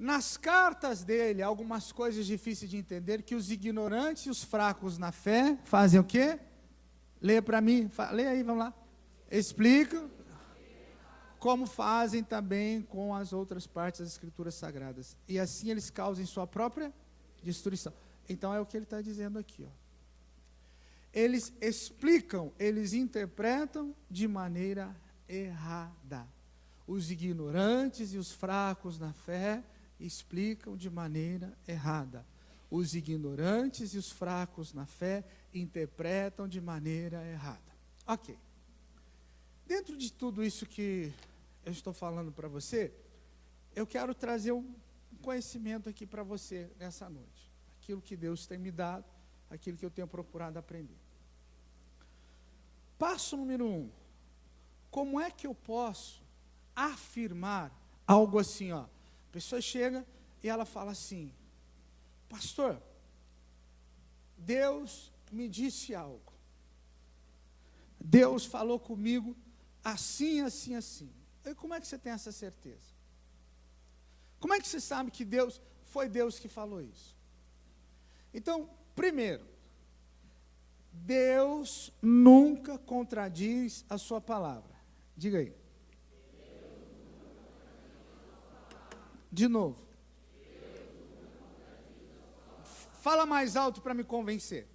Nas cartas dele, algumas coisas difíceis de entender, que os ignorantes e os fracos na fé fazem o quê? Leia para mim, leia aí, vamos lá. Explica como fazem também com as outras partes das Escrituras Sagradas. E assim eles causam sua própria destruição. Então é o que ele está dizendo aqui. Ó. Eles explicam, eles interpretam de maneira errada. Os ignorantes e os fracos na fé explicam de maneira errada. Os ignorantes e os fracos na fé interpretam de maneira errada. Ok. Dentro de tudo isso que eu estou falando para você, eu quero trazer um conhecimento aqui para você nessa noite. Aquilo que Deus tem me dado, aquilo que eu tenho procurado aprender. Passo número 1. Como é que eu posso afirmar algo assim, ó? A pessoa chega e ela fala assim: pastor, Deus me disse algo. Deus falou comigo assim, assim, assim. E como é que você tem essa certeza? Como é que você sabe que foi Deus que falou isso? Então, primeiro, Deus nunca contradiz a sua palavra. Diga aí. De novo. Fala mais alto para me convencer.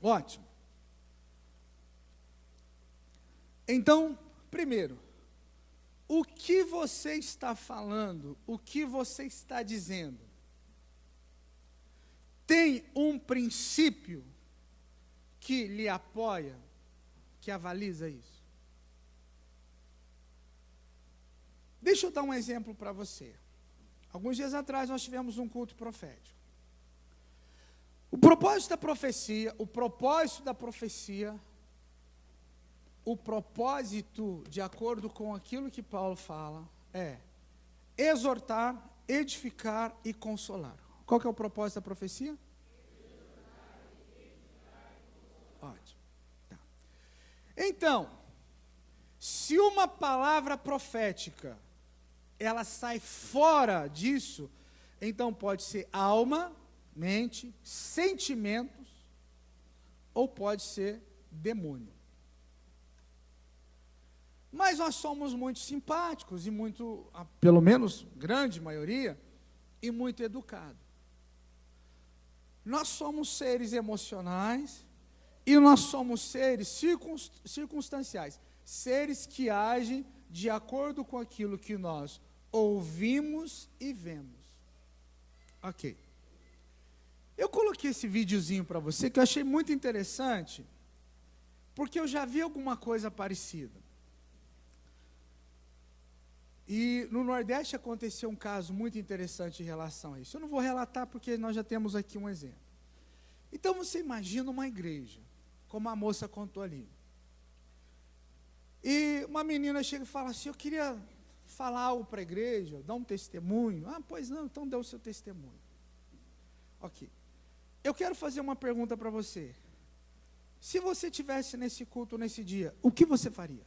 Ótimo. Então, primeiro, o que você está falando, o que você está dizendo, tem um princípio que lhe apoia, que avaliza isso? Deixa eu dar um exemplo para você. Alguns dias atrás nós tivemos um culto profético. O propósito da profecia, de acordo com aquilo que Paulo fala, é exortar, edificar e consolar. Qual que é o propósito da profecia? Ótimo. Tá. Então, se uma palavra profética, ela sai fora disso, então pode ser alma, mente, sentimentos, ou pode ser demônio. Mas nós somos muito simpáticos e muito, pelo menos grande maioria, e muito educados. Nós somos seres emocionais e nós somos seres circunstanciais, seres que agem de acordo com aquilo que nós ouvimos e vemos. Ok. Eu coloquei esse videozinho para você que eu achei muito interessante, porque eu já vi alguma coisa parecida. E no Nordeste aconteceu um caso muito interessante em relação a isso. Eu não vou relatar porque nós já temos aqui um exemplo. Então você imagina uma igreja, como a moça contou ali. E uma menina chega e fala assim: eu queria falar algo para a igreja, dar um testemunho. Ah, pois não, então dê o seu testemunho. Ok. Eu quero fazer uma pergunta para você. Se você estivesse nesse culto, nesse dia, o que você faria?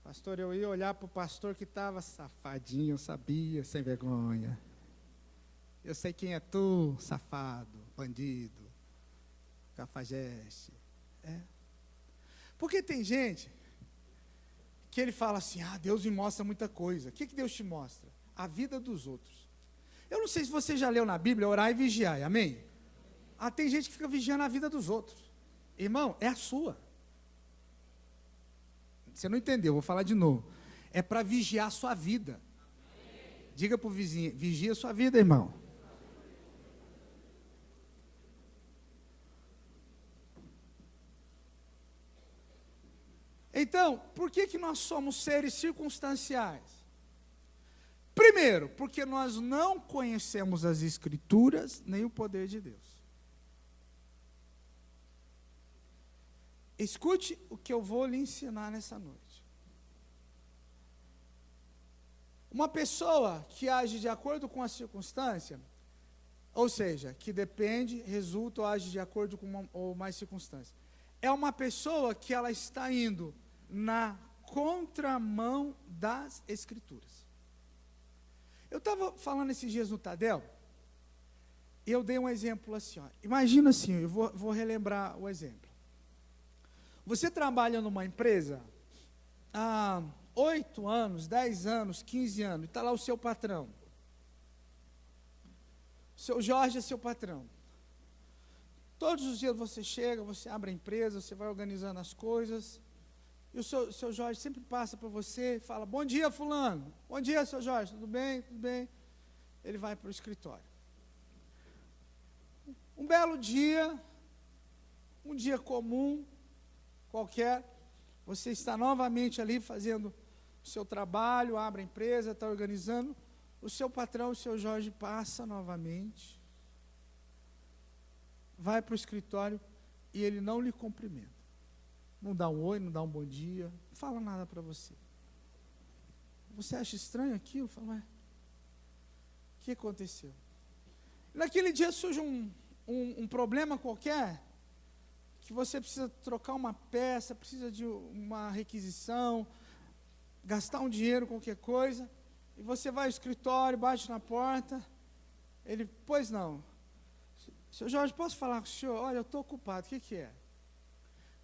Pastor, eu ia olhar para o pastor que estava safadinho, eu sabia, sem vergonha. Eu sei quem é tu, safado, bandido, cafajeste. É. Porque tem gente que ele fala assim: ah, Deus me mostra muita coisa. O que Deus te mostra? A vida dos outros. Eu não sei se você já leu na Bíblia, orar e vigiar, amém? Ah, tem gente que fica vigiando a vida dos outros. Irmão, é a sua. Você não entendeu, vou falar de novo. É para vigiar a sua vida. Diga para o vizinho: vigia a sua vida, irmão. Então, por que nós somos seres circunstanciais? Primeiro, porque nós não conhecemos as Escrituras, nem o poder de Deus. Escute o que eu vou lhe ensinar nessa noite. Uma pessoa que age de acordo com a circunstância, ou seja, que depende, resulta ou age de acordo com uma ou mais circunstâncias, é uma pessoa que ela está indo na contramão das Escrituras. Eu estava falando esses dias no Tadel, e eu dei um exemplo assim, ó. Imagina assim, eu vou relembrar o exemplo. Você trabalha numa empresa há 8 anos, 10 anos, 15 anos, e está lá o seu patrão. O seu Jorge é seu patrão. Todos os dias você chega, você abre a empresa, você vai organizando as coisas, e o seu Jorge sempre passa para você e fala, bom dia, fulano. Bom dia, seu Jorge, tudo bem? Tudo bem? Ele vai para o escritório. Um belo dia, um dia comum, qualquer, você está novamente ali fazendo o seu trabalho, abre a empresa, está organizando, o seu patrão, o seu Jorge, passa novamente, vai para o escritório e ele não lhe cumprimenta. Não dá um oi, não dá um bom dia, não fala nada para você. Você acha estranho aquilo? Fala, mas o que aconteceu? Naquele dia surge um problema qualquer, que você precisa trocar uma peça, precisa de uma requisição, gastar um dinheiro, qualquer coisa, e você vai ao escritório, bate na porta, ele, pois não, seu Jorge, posso falar com o senhor? Olha, eu estou ocupado, o que é?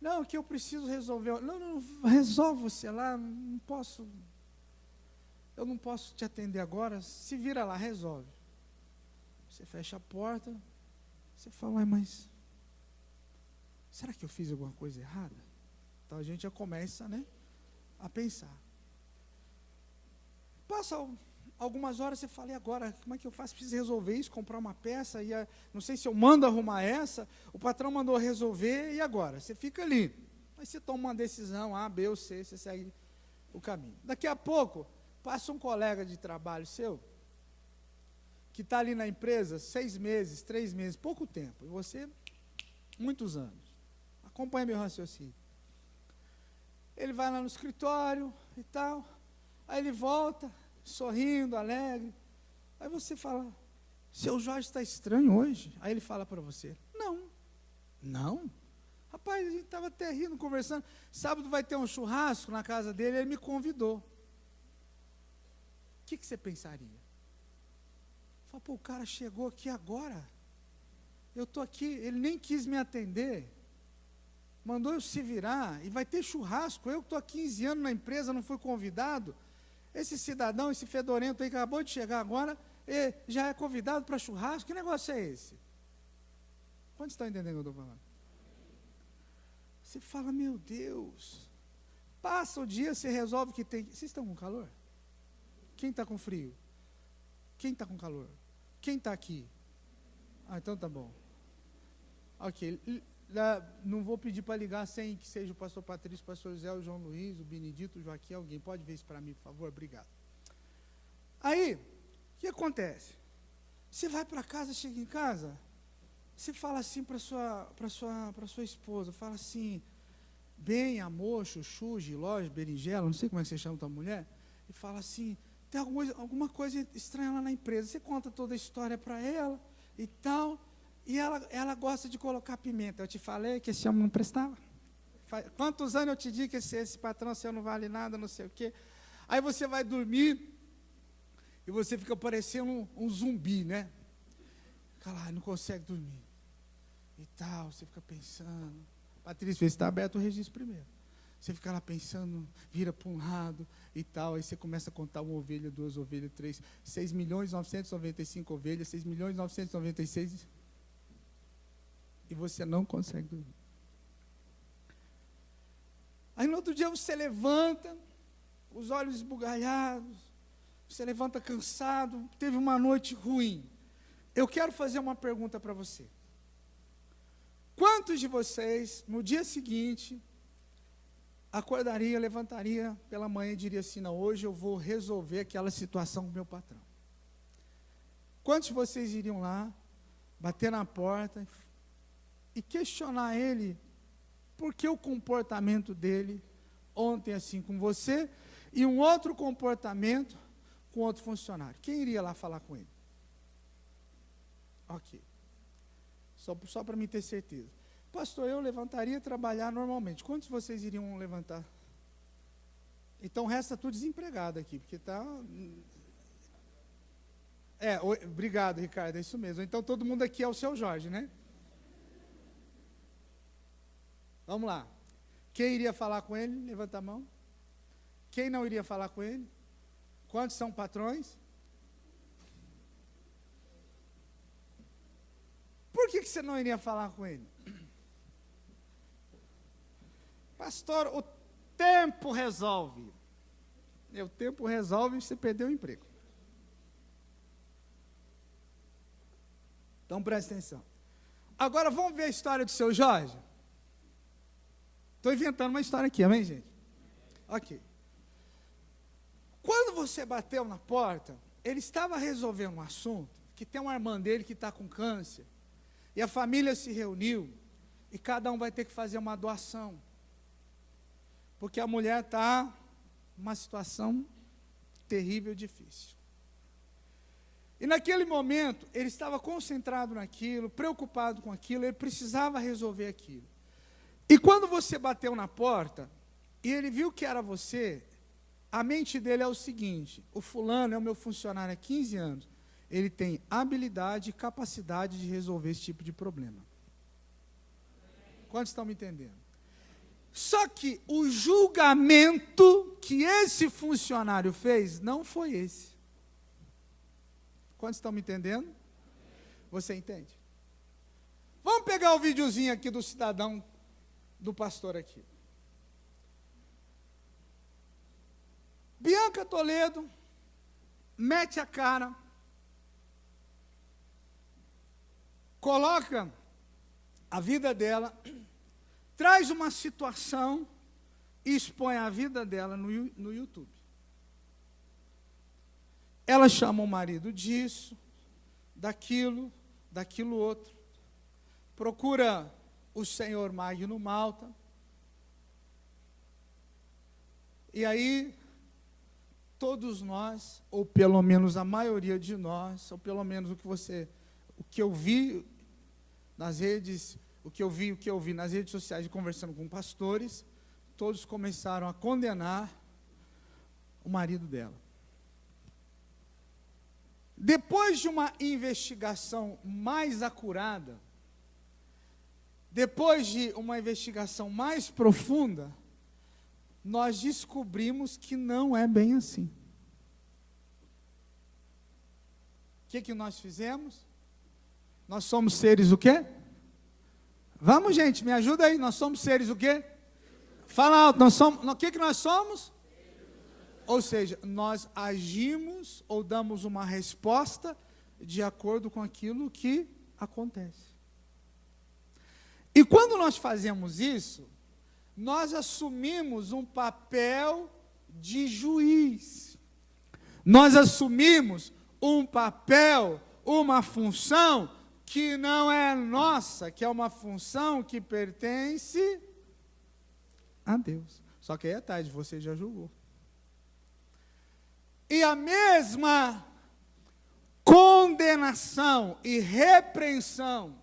Não, que eu preciso resolver. Não, resolve você lá, eu não posso te atender agora, se vira lá, resolve. Você fecha a porta, você fala, mas será que eu fiz alguma coisa errada? Então a gente já começa, né, a pensar. Passa algumas horas, você fala, e agora, como é que eu faço? Preciso resolver isso, comprar uma peça, não sei se eu mando arrumar essa, o patrão mandou resolver, e agora? Você fica ali, aí você toma uma decisão, A, B ou C, você segue o caminho. Daqui a pouco, passa um colega de trabalho seu, que está ali na empresa 6 meses, 3 meses, pouco tempo, e você, muitos anos. Acompanha meu raciocínio. Ele vai lá no escritório e tal, aí ele volta, sorrindo, alegre. Aí você fala, seu Jorge está estranho hoje. Aí ele fala para você, não. Rapaz, a gente estava até rindo, conversando. Sábado vai ter um churrasco na casa dele, ele me convidou. O que você pensaria? Fala, pô, o cara chegou aqui agora. Eu estou aqui, ele nem quis me atender. Mandou eu se virar, e vai ter churrasco. Eu que estou há 15 anos na empresa, não fui convidado. Esse cidadão, esse fedorento aí, que acabou de chegar agora, já é convidado para churrasco. Que negócio é esse? Quantos estão entendendo o que eu estou falando? Você fala, meu Deus. Passa o dia, você resolve que tem... Vocês estão com calor? Quem está com frio? Quem está com calor? Quem está aqui? Ah, então tá bom. Ok. Não vou pedir para ligar sem que seja o pastor Patrício, o pastor Zé, o João Luiz, o Benedito, o Joaquim, alguém. Pode ver isso para mim, por favor? Obrigado. Aí, o que acontece? Você vai para casa, chega em casa, você fala assim para sua esposa, fala assim, bem, amor, chuchu, giló, berinjela, não sei como é que você chama tua mulher, e fala assim, tem alguma coisa estranha lá na empresa. Você conta toda a história para ela e tal, e ela gosta de colocar pimenta. Eu te falei que esse homem não prestava? Quantos anos eu te digo que esse patrão seu não vale nada, não sei o quê. Aí você vai dormir e você fica parecendo um zumbi, né? Fica lá, não consegue dormir. E tal, você fica pensando. Patrícia, vê se está aberto o registro primeiro. Você fica lá pensando, vira para um lado e tal, aí você começa a contar 1 ovelha, 2 ovelhas, 3, 6.995 ovelhas, 6.996, e você não consegue dormir. Aí no outro dia você levanta, os olhos esbugalhados, você levanta cansado, teve uma noite ruim. Eu quero fazer uma pergunta para você. Quantos de vocês, no dia seguinte, acordaria, levantaria pela manhã e diria assim, não, hoje eu vou resolver aquela situação com o meu patrão? Quantos de vocês iriam lá, bater na porta e questionar ele, por que o comportamento dele ontem assim com você, e um outro comportamento com outro funcionário? Quem iria lá falar com ele? Ok. Só para mim ter certeza. Pastor, eu levantaria e trabalhar normalmente. Quantos de vocês iriam levantar? Então resta tudo desempregado aqui, porque está... obrigado, Ricardo, é isso mesmo. Então todo mundo aqui é o seu Jorge, né? Vamos lá. Quem iria falar com ele? Levanta a mão. Quem não iria falar com ele? Quantos são patrões? Por que você não iria falar com ele? Pastor, o tempo resolve. O tempo resolve e você perdeu o emprego. Então presta atenção. Agora vamos ver a história do seu Jorge? Estou inventando uma história aqui, amém, gente? Ok. Quando você bateu na porta, ele estava resolvendo um assunto, que tem uma irmã dele que está com câncer, e a família se reuniu, e cada um vai ter que fazer uma doação, porque a mulher está numa situação terrível, difícil. E naquele momento, ele estava concentrado naquilo, preocupado com aquilo, ele precisava resolver aquilo. E quando você bateu na porta, e ele viu que era você, a mente dele é o seguinte: o fulano é o meu funcionário há 15 anos, ele tem habilidade e capacidade de resolver esse tipo de problema. Quantos estão me entendendo? Só que o julgamento que esse funcionário fez não foi esse. Quantos estão me entendendo? Você entende? Vamos pegar o videozinho aqui do cidadão, do pastor aqui. Bianca Toledo mete a cara, coloca a vida dela, traz uma situação e expõe a vida dela no YouTube. Ela chama o marido disso, daquilo outro, procura o senhor Magno Malta, e aí todos nós, ou pelo menos a maioria de nós, ou pelo menos o que eu vi nas redes, o que eu vi nas redes sociais, conversando com pastores, todos começaram a condenar o marido dela. Depois de uma investigação mais acurada, depois de uma investigação mais profunda, nós descobrimos que não é bem assim. O que nós fizemos? Nós somos seres o quê? Vamos, gente, me ajuda aí. Nós somos seres o quê? Fala alto. O que nós somos? Ou seja, nós agimos ou damos uma resposta de acordo com aquilo que acontece. E quando nós fazemos isso, nós assumimos um papel de juiz. Nós assumimos um papel, uma função que não é nossa, que é uma função que pertence a Deus. Só que aí é tarde, você já julgou. E a mesma condenação e repreensão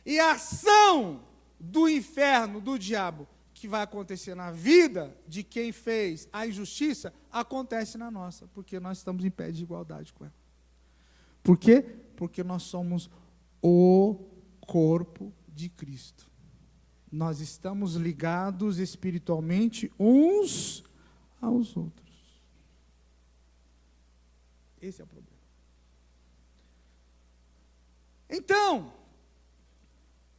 e ação do inferno, do diabo, que vai acontecer na vida de quem fez a injustiça, acontece na nossa, porque nós estamos em pé de igualdade com ela. Por quê? Porque nós somos o corpo de Cristo. Nós estamos ligados espiritualmente uns aos outros. Esse é o problema. Então,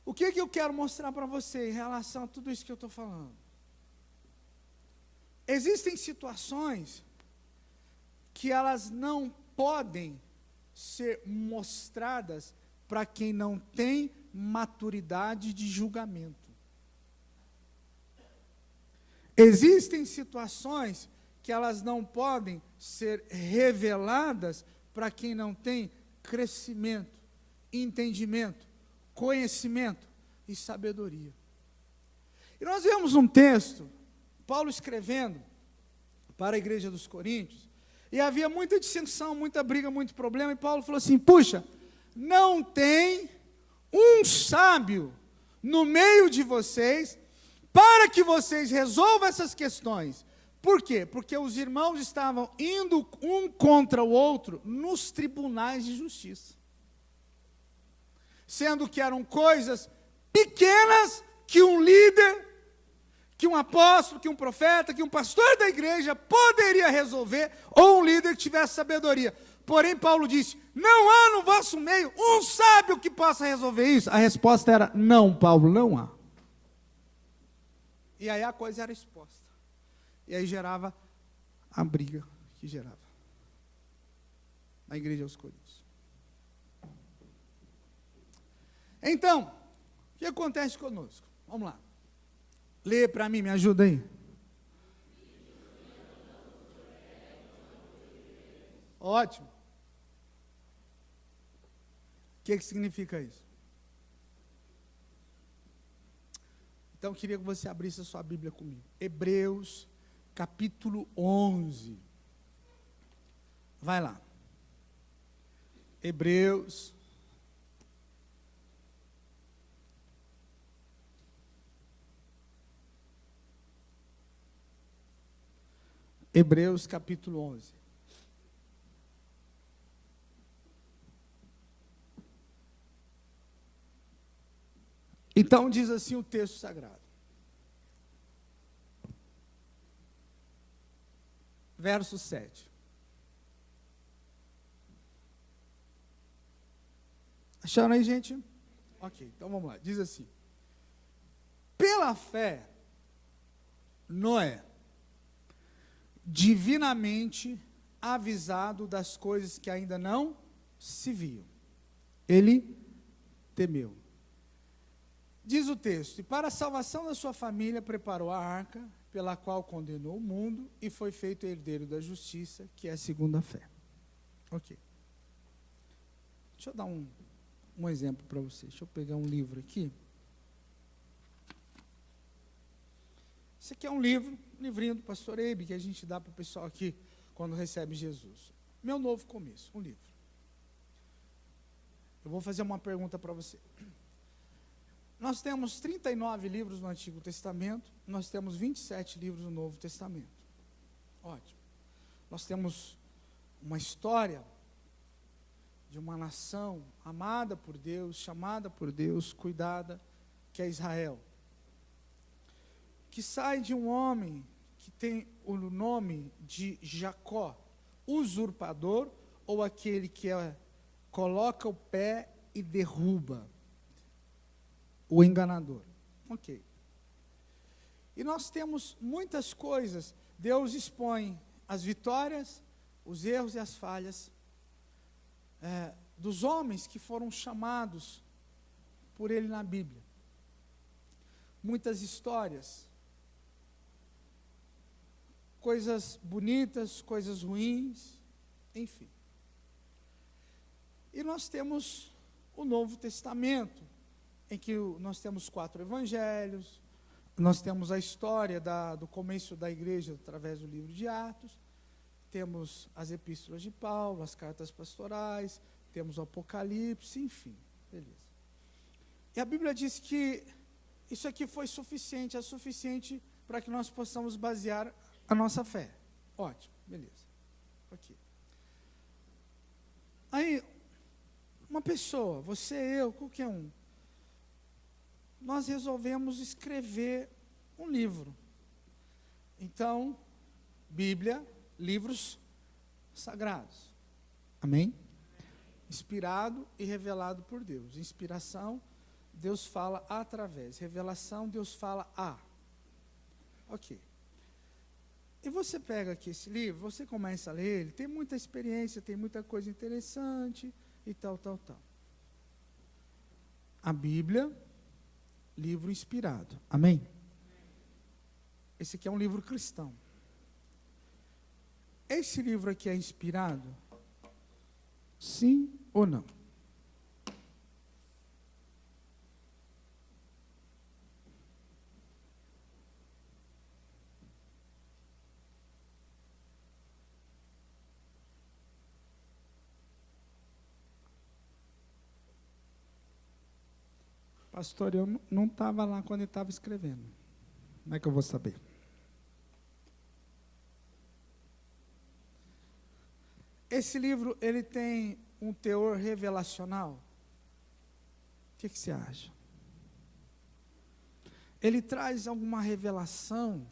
o que eu quero mostrar para você em relação a tudo isso que eu estou falando? Existem situações que elas não podem ser mostradas para quem não tem maturidade de julgamento. Existem situações que elas não podem ser reveladas para quem não tem crescimento, entendimento, conhecimento e sabedoria. E nós vemos um texto, Paulo escrevendo para a igreja dos Coríntios, e havia muita dissensão, muita briga, muito problema, e Paulo falou assim: puxa, não tem um sábio no meio de vocês, para que vocês resolvam essas questões. Por quê? Porque os irmãos estavam indo um contra o outro nos tribunais de justiça. Sendo que eram coisas pequenas que um líder, que um apóstolo, que um profeta, que um pastor da igreja poderia resolver, ou um líder que tivesse sabedoria. Porém, Paulo disse, não há no vosso meio um sábio que possa resolver isso. A resposta era, não, Paulo, não há. E aí a coisa era exposta. E aí gerava a briga que gerava na igreja aos Coríntios. Então, o que acontece conosco? Vamos lá. Lê para mim, me ajuda aí. Ótimo. O que significa isso? Então, eu queria que você abrisse a sua Bíblia comigo. Hebreus, capítulo 11. Vai lá. Hebreus. Hebreus, capítulo 11. Então diz assim o texto sagrado. Verso 7. Acharam aí, gente? Ok, então vamos lá. Diz assim. Pela fé, Noé, divinamente avisado das coisas que ainda não se viam, ele temeu. Diz o texto, e para a salvação da sua família preparou a arca, pela qual condenou o mundo, e foi feito herdeiro da justiça, que é segundo a fé. Ok. Deixa eu dar um exemplo para vocês. Deixa eu pegar um livro aqui. Esse aqui é um livrinho do pastor Eibe, que a gente dá para o pessoal aqui, quando recebe Jesus. Meu novo começo, um livro. Eu vou fazer uma pergunta para você. Nós temos 39 livros no Antigo Testamento, nós temos 27 livros no Novo Testamento. Ótimo. Nós temos uma história de uma nação amada por Deus, chamada por Deus, cuidada, que é Israel. Que sai de um homem que tem o nome de Jacó, usurpador, ou aquele que coloca o pé e derruba, o enganador. Ok. E nós temos muitas coisas, Deus expõe as vitórias, os erros e as falhas dos homens que foram chamados por Ele na Bíblia. Muitas histórias, coisas bonitas, coisas ruins, enfim. E nós temos o Novo Testamento, em que nós temos 4 evangelhos, nós temos a história do começo da igreja através do livro de Atos, temos as epístolas de Paulo, as cartas pastorais, temos o Apocalipse, enfim, beleza. E a Bíblia diz que isso aqui foi suficiente, é suficiente para que nós possamos basear a nossa fé. Ótimo, beleza. Ok. Aí, uma pessoa, você, eu, qualquer um, nós resolvemos escrever um livro. Então, Bíblia, livros sagrados. Amém? Inspirado e revelado por Deus. Inspiração, Deus fala através. Revelação, Deus fala a. Ok. E você pega aqui esse livro, você começa a ler, ele tem muita experiência, tem muita coisa interessante e tal, tal, tal. A Bíblia, livro inspirado. Amém? Esse aqui é um livro cristão. Esse livro aqui é inspirado? Sim ou não? Pastor, eu não estava lá quando ele estava escrevendo. Como é que eu vou saber? Esse livro, ele tem um teor revelacional. O que você acha? Ele traz alguma revelação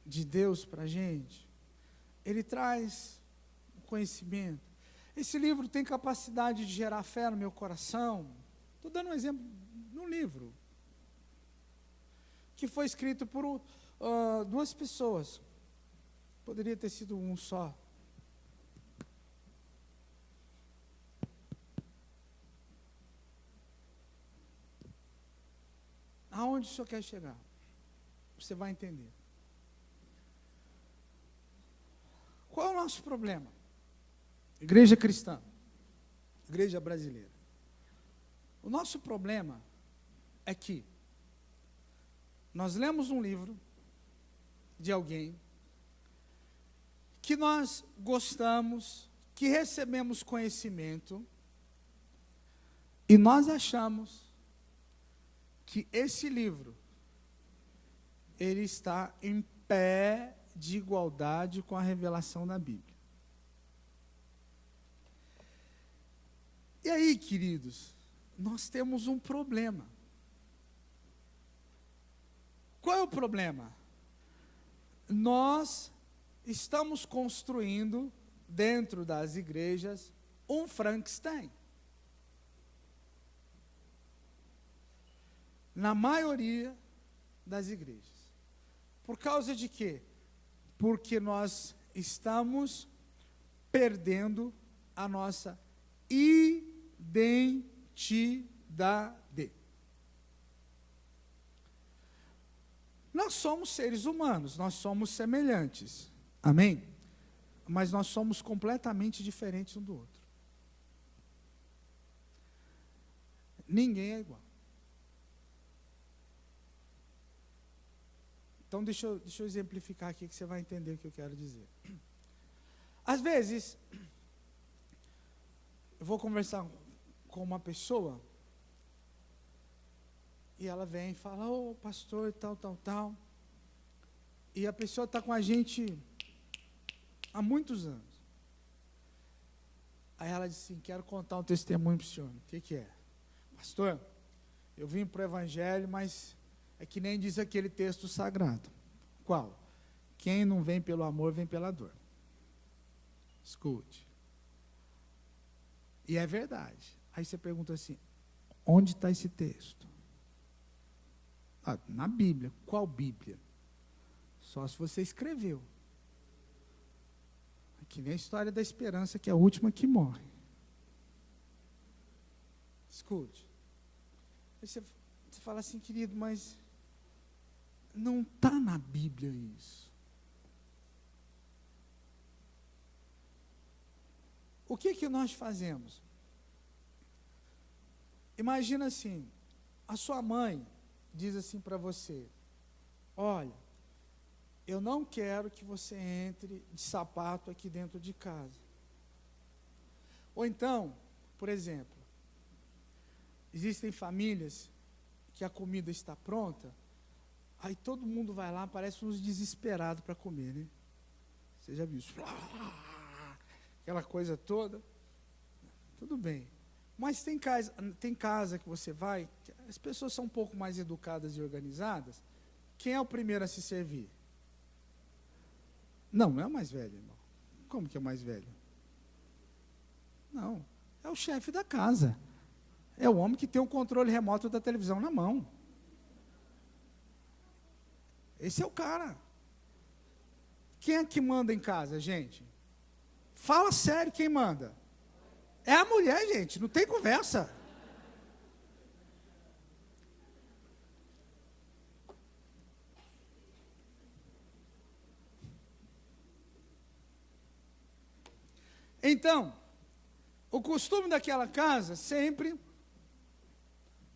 de Deus para a gente? Ele traz conhecimento. Esse livro tem capacidade de gerar fé no meu coração. Estou dando um exemplo de um livro que foi escrito por duas pessoas. Poderia ter sido um só. Aonde o senhor quer chegar? Você vai entender. Qual é o nosso problema? Igreja cristã, igreja brasileira. O nosso problema é que nós lemos um livro de alguém que nós gostamos, que recebemos conhecimento, e nós achamos que esse livro, ele está em pé de igualdade com a revelação da Bíblia. E aí, queridos, nós temos um problema. Qual é o problema? Nós estamos construindo, dentro das igrejas, um Frankenstein. Na maioria das igrejas. Por causa de quê? Porque nós estamos perdendo a nossa identidade. Nós somos seres humanos, nós somos semelhantes. Amém? Mas nós somos completamente diferentes um do outro. Ninguém é igual. Então, deixa eu exemplificar aqui que você vai entender o que eu quero dizer. Às vezes, eu vou conversar com uma pessoa e ela vem e fala, ô pastor, tal. E a pessoa está com a gente há muitos anos. Aí ela diz assim, quero contar um testemunho para o senhor. O que é? Pastor, eu vim para o Evangelho, mas é que nem diz aquele texto sagrado. Qual? Quem não vem pelo amor, vem pela dor. Escute. E é verdade. Aí você pergunta assim, onde está esse texto? Ah, na Bíblia. Qual Bíblia? Só se você escreveu. É que nem a história da esperança, que é a última que morre. Escute. Aí você fala assim, querido, mas não está na Bíblia isso. O que nós fazemos? Imagina assim, a sua mãe diz assim para você, olha, eu não quero que você entre de sapato aqui dentro de casa. Ou então, por exemplo, existem famílias que a comida está pronta, aí todo mundo vai lá, parece uns desesperados para comer, né? Você já viu isso? Aquela coisa toda. Tudo bem. Mas tem casa que você vai, que as pessoas são um pouco mais educadas e organizadas. Quem é o primeiro a se servir? Não é o mais velho, irmão. Como que é o mais velho? Não, é o chefe da casa. É o homem que tem o controle remoto da televisão na mão. Esse é o cara. Quem é que manda em casa, gente? Fala sério, quem manda? É a mulher, gente, não tem conversa. Então, o costume daquela casa, sempre,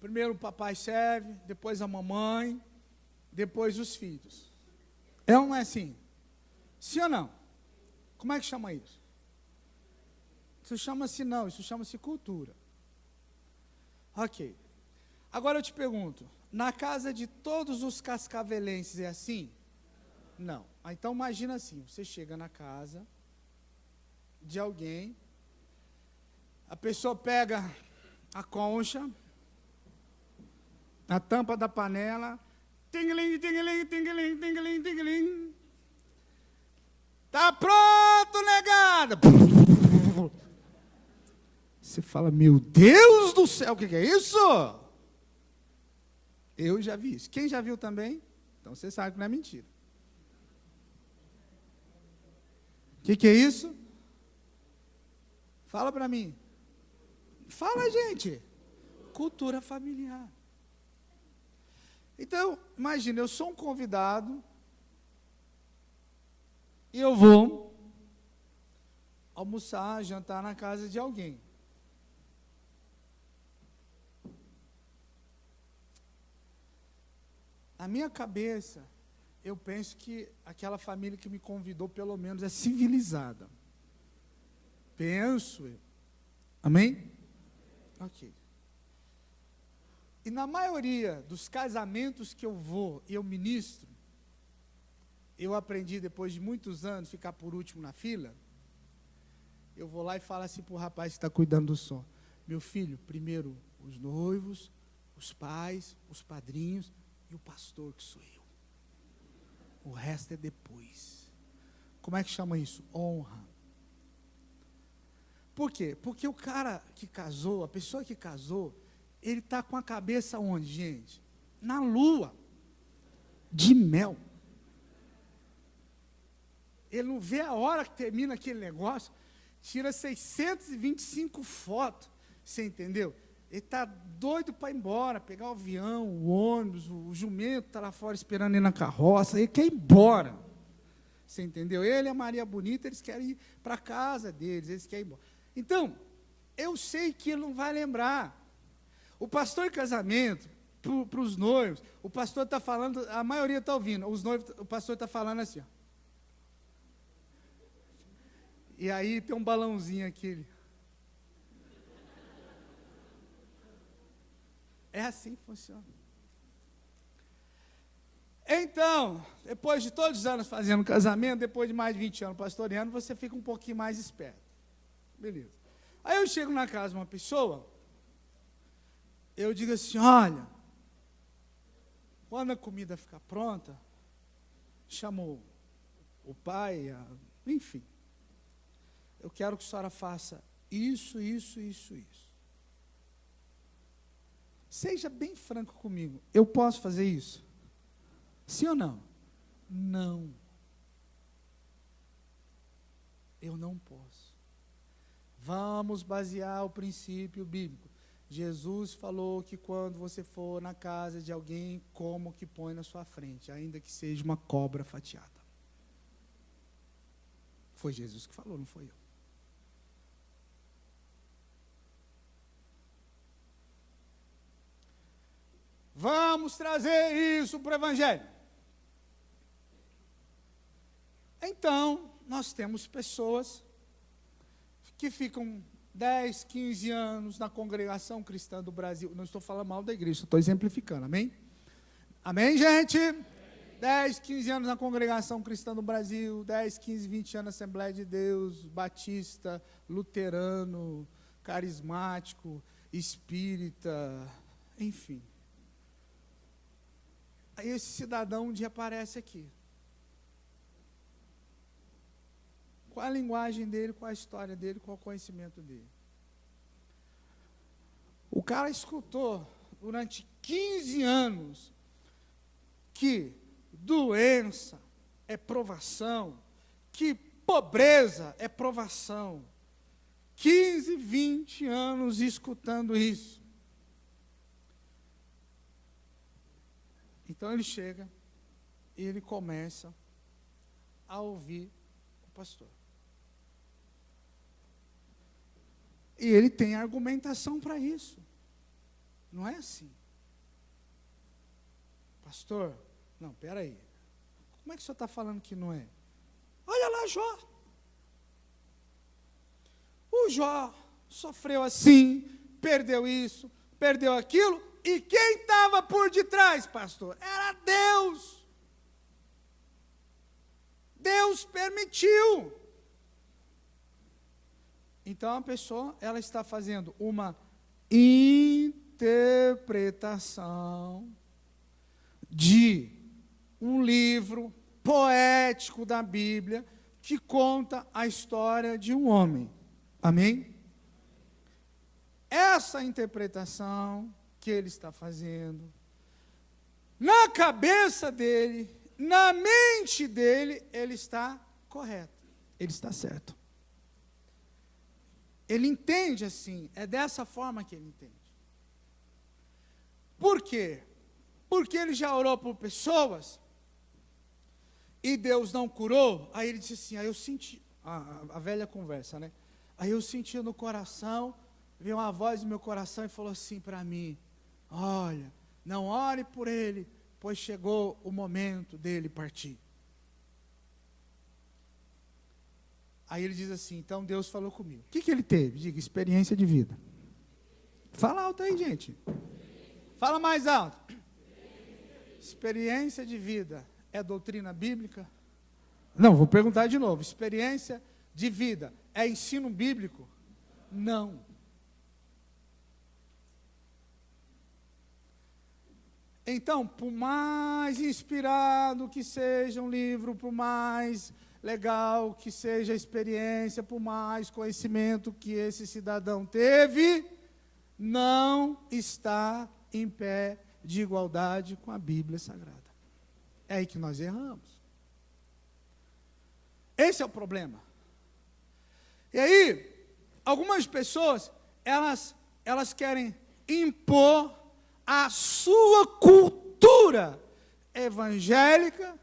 primeiro o papai serve, depois a mamãe, depois os filhos. É ou não é assim? Sim ou não? Como é que chama isso? Isso chama-se não, isso chama-se cultura. Ok. Agora eu te pergunto, na casa de todos os cascavelenses é assim? Não. Então imagina assim, você chega na casa de alguém, a pessoa pega a concha, a tampa da panela, tinguelim, tinguelim, tinguelim, tinguelim, tinguelim. Tá pronto, negada! Você fala, meu Deus do céu, o que é isso? Eu já vi isso. Quem já viu também? Então você sabe que não é mentira. O que é isso? Fala para mim. Fala, gente. Cultura familiar. Então, imagina, eu sou um convidado e eu vou almoçar, jantar na casa de alguém. Na minha cabeça, eu penso que aquela família que me convidou, pelo menos, é civilizada. Penso eu. Amém? Ok. E na maioria dos casamentos que eu vou e eu ministro, eu aprendi depois de muitos anos ficar por último na fila. Eu vou lá e falo assim para o rapaz que está cuidando do som: meu filho, primeiro os noivos, os pais, os padrinhos e o pastor, que sou eu. O resto é depois. Como é que chama isso? Honra. Por quê? Porque o cara que casou, a pessoa que casou, ele está com a cabeça onde, gente? Na lua de mel. Ele não vê a hora que termina aquele negócio, tira 625 fotos, você entendeu? Ele está doido para ir embora, pegar o avião, o ônibus, o jumento está lá fora esperando ele na carroça, ele quer ir embora, você entendeu? Ele e a Maria Bonita, eles querem ir para a casa deles, eles querem ir embora. Então, eu sei que ele não vai lembrar. O pastor em casamento, para os noivos, o pastor está falando, a maioria está ouvindo, os noivos, o pastor está falando assim, ó. E aí tem um balãozinho aqui. É assim que funciona. Então, depois de todos os anos fazendo casamento, depois de mais de 20 anos pastoreando, você fica um pouquinho mais esperto. Beleza. Aí eu chego na casa de uma pessoa, eu digo assim, olha, quando a comida ficar pronta, chamou o pai, enfim, eu quero que a senhora faça isso, isso, isso, isso. Seja bem franco comigo, eu posso fazer isso? Sim ou não? Não. Eu não posso. Vamos basear o princípio bíblico. Jesus falou que quando você for na casa de alguém, coma o que põe na sua frente, ainda que seja uma cobra fatiada. Foi Jesus que falou, não foi eu. Vamos trazer isso para o Evangelho. Então, nós temos pessoas que ficam 10, 15 anos na congregação cristã do Brasil. Não estou falando mal da igreja, estou exemplificando, amém? Amém, gente? 10, 15 anos na congregação cristã do Brasil, 10, 15, 20 anos na Assembleia de Deus, batista, luterano, carismático, espírita, enfim. Aí esse cidadão um dia aparece aqui. Qual a linguagem dele, qual a história dele, qual o conhecimento dele? O cara escutou durante 15 anos que doença é provação, que pobreza é provação. 15, 20 anos escutando isso. Então ele chega e ele começa a ouvir o pastor. E ele tem argumentação para isso. Não é assim. Pastor, não, peraí. Como é que o senhor está falando que não é? Olha lá Jó. O Jó sofreu assim, perdeu isso, perdeu aquilo, E quem estava por detrás, pastor? Era Deus. Deus permitiu. Então a pessoa, ela está fazendo uma interpretação de um livro poético da Bíblia que conta a história de um homem. Amém? Essa interpretação que ele está fazendo, na cabeça dele, na mente dele, ele está correto, ele está certo. Ele entende assim, é dessa forma que ele entende. Por quê? Porque ele já orou por pessoas e Deus não curou. Aí ele disse assim, aí eu senti, a velha conversa, né? Aí eu senti no coração, veio uma voz no meu coração e falou assim para mim, olha, não ore por ele, pois chegou o momento dele partir. Aí ele diz assim, então Deus falou comigo. O que ele teve? Diga, experiência de vida. Fala alto aí, gente. Fala mais alto. Experiência de vida é doutrina bíblica? Não, vou perguntar de novo. Experiência de vida é ensino bíblico? Não. Então, por mais inspirado que seja um livro, por mais legal que seja a experiência, por mais conhecimento que esse cidadão teve, não está em pé de igualdade com a Bíblia Sagrada. É aí que nós erramos. Esse é o problema. E aí, algumas pessoas, elas querem impor a sua cultura evangélica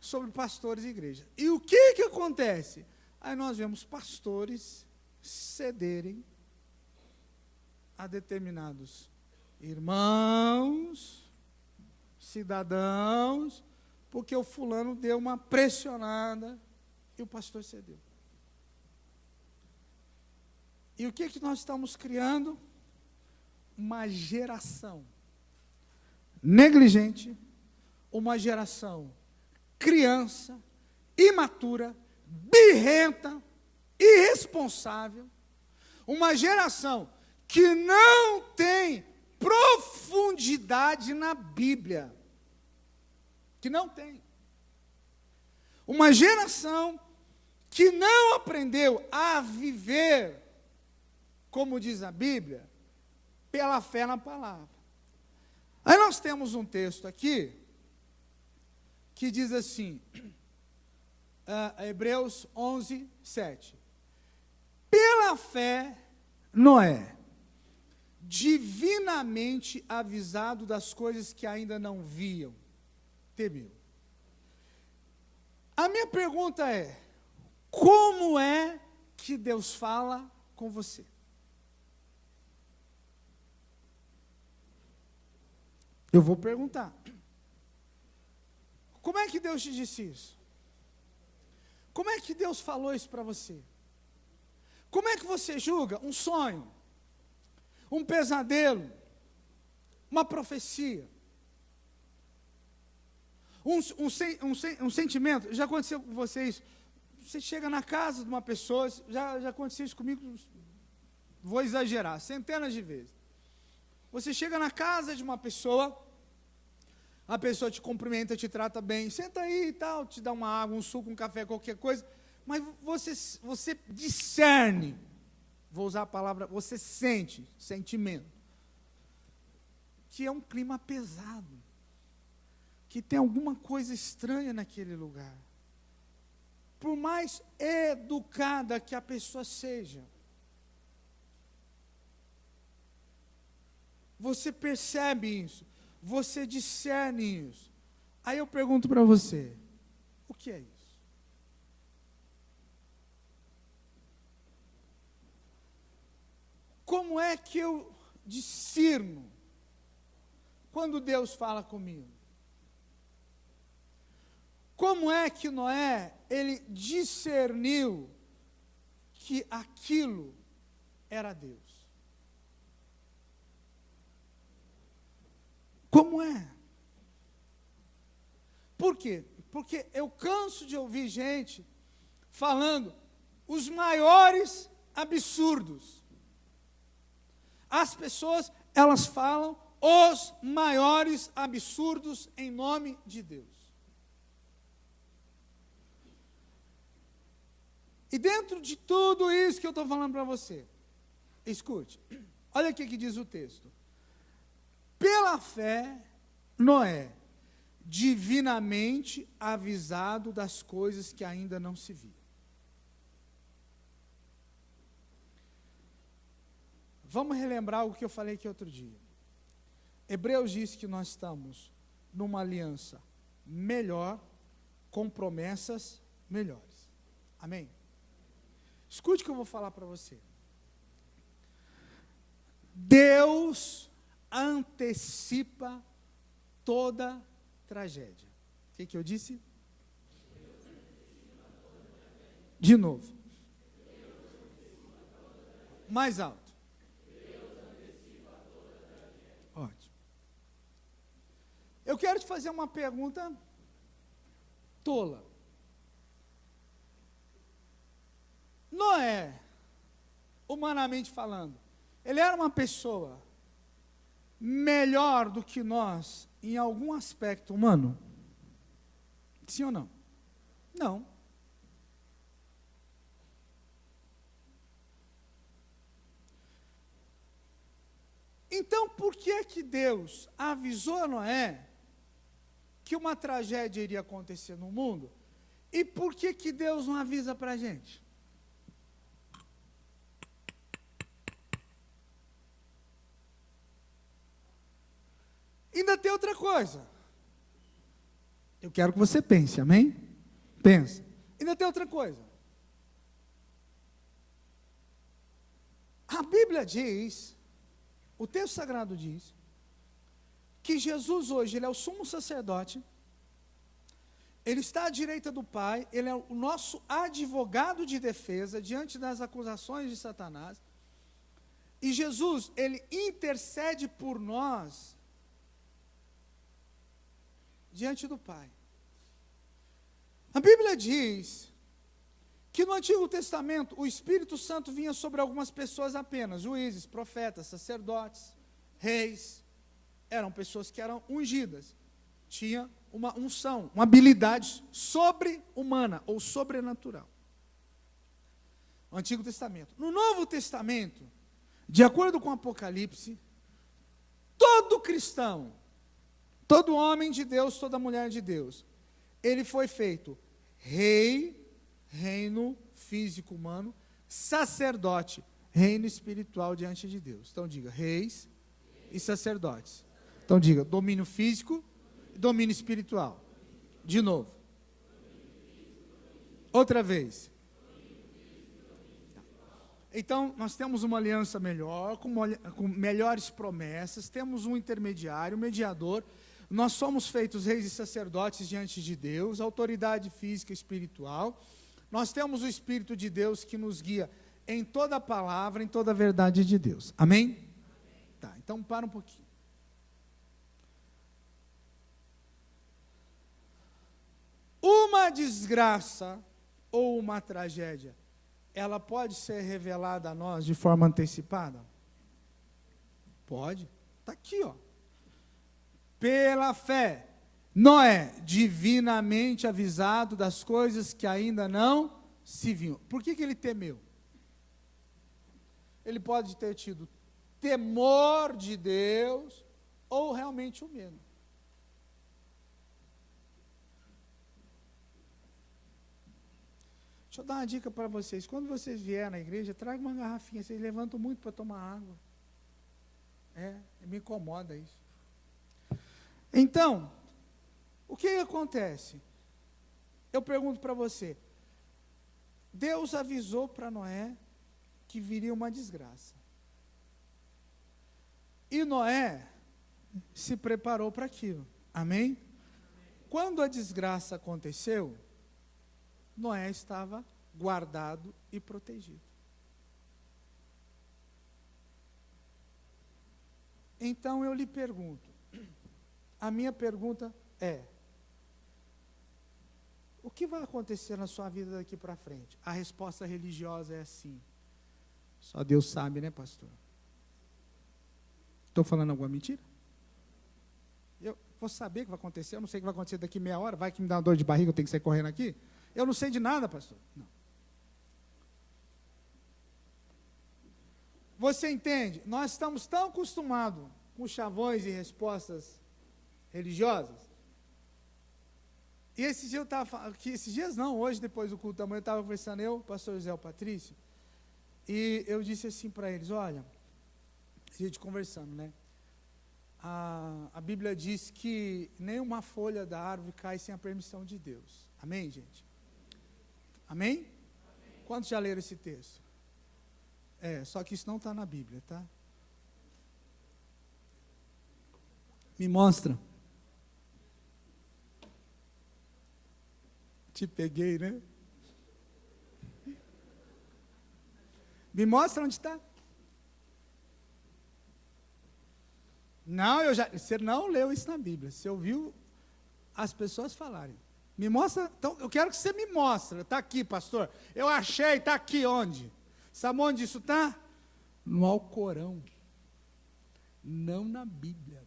sobre pastores e igreja. E o que acontece? Aí nós vemos pastores cederem a determinados irmãos, cidadãos, porque o fulano deu uma pressionada e o pastor cedeu. E o que nós estamos criando? Uma geração negligente, uma geração criança, imatura, birrenta, irresponsável, uma geração que não tem profundidade na Bíblia, que não tem, uma geração que não aprendeu a viver, como diz a Bíblia, pela fé na palavra. Aí nós temos um texto aqui, que diz assim, Hebreus 11, 7. Pela fé, Noé, divinamente avisado das coisas que ainda não viam, temeu. A minha pergunta é, como é que Deus fala com você? Eu vou perguntar. Como é que Deus te disse isso? Como é que Deus falou isso para você? Como é que você julga um sonho, um pesadelo, uma profecia, um sentimento? Já aconteceu com você isso? Você chega na casa de uma pessoa, já aconteceu isso comigo, vou exagerar, centenas de vezes. Você chega na casa de uma pessoa, a pessoa te cumprimenta, te trata bem, senta aí e tal, te dá uma água, um suco, um café, qualquer coisa, mas você discerne, vou usar a palavra, você sente, sentimento, que é um clima pesado, que tem alguma coisa estranha naquele lugar. Por mais educada que a pessoa seja, você percebe isso. Você discerne isso. Aí eu pergunto para você, o que é isso? Como é que eu discerno quando Deus fala comigo? Como é que Noé, ele discerniu que aquilo era Deus? como é. Por quê? Porque eu canso de ouvir gente falando os maiores absurdos. As pessoas, elas falam os maiores absurdos em nome de Deus. E dentro de tudo isso que eu estou falando para você, escute, olha o que diz o texto. Pela fé, Noé, divinamente avisado das coisas que ainda não se viam. Vamos relembrar o que eu falei aqui outro dia. Hebreus diz que nós estamos numa aliança melhor, com promessas melhores. Amém? Escute o que eu vou falar para você. Deus antecipa toda tragédia. O que eu disse? De novo. Mais alto. Ótimo. Eu quero te fazer uma pergunta tola. Noé, humanamente falando, ele era uma pessoa melhor do que nós em algum aspecto humano? Sim ou não? Não. Então, por que Deus avisou a Noé que uma tragédia iria acontecer no mundo? E por que Deus não avisa para a gente? Ainda tem outra coisa. Eu quero que você pense, amém? Pensa. Ainda tem outra coisa. A Bíblia diz, o texto sagrado diz, que Jesus hoje, ele é o sumo sacerdote, ele está à direita do Pai, ele é o nosso advogado de defesa diante das acusações de Satanás, e Jesus, ele intercede por nós diante do Pai. A Bíblia diz que no Antigo Testamento o Espírito Santo vinha sobre algumas pessoas apenas, juízes, profetas, sacerdotes, reis, eram pessoas que eram ungidas, tinha uma unção, uma habilidade sobre-humana ou sobrenatural. No Antigo Testamento. No Novo Testamento, de acordo com o Apocalipse, todo cristão, todo homem de Deus, toda mulher de Deus, ele foi feito rei, reino físico humano, sacerdote, reino espiritual diante de Deus. Então diga, reis e sacerdotes. Então diga, domínio físico e domínio espiritual. De novo. Outra vez. Então, nós temos uma aliança melhor, com melhores promessas, temos um intermediário, um mediador. Nós somos feitos reis e sacerdotes diante de Deus, autoridade física e espiritual. Nós temos o Espírito de Deus que nos guia em toda a palavra, em toda a verdade de Deus. Amém? Amém. Tá, então para um pouquinho. Uma desgraça ou uma tragédia, ela pode ser revelada a nós de forma antecipada? Pode. Está aqui, ó. Pela fé, Noé, divinamente avisado das coisas que ainda não se viam. Por que ele temeu? Ele pode ter tido temor de Deus ou realmente o medo. Deixa eu dar uma dica para vocês. Quando vocês vierem na igreja, traga uma garrafinha. Vocês levantam muito para tomar água. Me incomoda isso. Então, o que acontece? Eu pergunto para você. Deus avisou para Noé que viria uma desgraça. E Noé se preparou para aquilo. Amém? Quando a desgraça aconteceu, Noé estava guardado e protegido. Então eu lhe pergunto, A minha pergunta é: o que vai acontecer na sua vida daqui para frente? A resposta religiosa é assim. Só Deus sabe, né, pastor? Estou falando alguma mentira? Eu vou saber o que vai acontecer, eu não sei o que vai acontecer daqui meia hora, vai que me dá uma dor de barriga, eu tenho que sair correndo aqui? Eu não sei de nada, pastor. Não. Você entende? Nós estamos tão acostumados com chavões e respostas religiosas. E esses dias eu estava falando, esses dias não, hoje depois do culto da manhã, eu estava conversando, eu, o pastor José o Patrício, e eu disse assim para eles: olha, a gente conversando, né? A Bíblia diz que nenhuma folha da árvore cai sem a permissão de Deus. Amém, gente? Amém? Amém. Quantos já leram esse texto? Só que isso não está na Bíblia, tá? Me mostra. Te peguei, né? Me mostra onde está. Não, você não leu isso na Bíblia. Você ouviu as pessoas falarem. Me mostra, então eu quero que você me mostre. Está aqui, pastor. Eu achei, está aqui onde? Sabe onde isso está? No Alcorão. Não na Bíblia.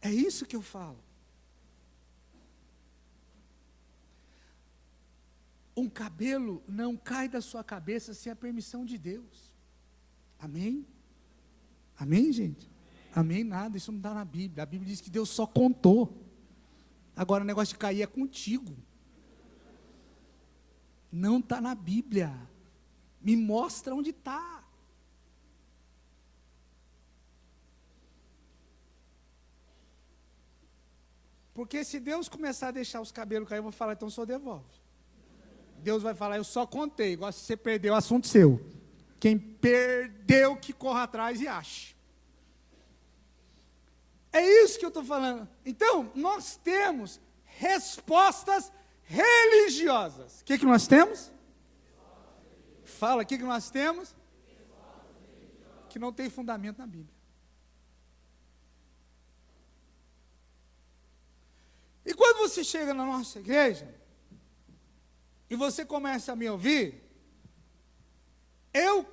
É isso que eu falo. Um cabelo não cai da sua cabeça sem a permissão de Deus. Amém? Amém, gente? Amém, nada, isso não está na Bíblia. A Bíblia diz que Deus só contou. Agora o negócio de cair é contigo. Não está na Bíblia. Me mostra onde está. Porque se Deus começar a deixar os cabelos cair, eu vou falar: então só devolve. Deus vai falar: eu só contei. Igual se você perdeu, o assunto seu. Quem perdeu, que corra atrás e ache. É isso que eu estou falando. Então, nós temos respostas religiosas. O que nós temos? Fala, o que nós temos? Que não tem fundamento na Bíblia. E quando você chega na nossa igreja, e você começa a me ouvir, eu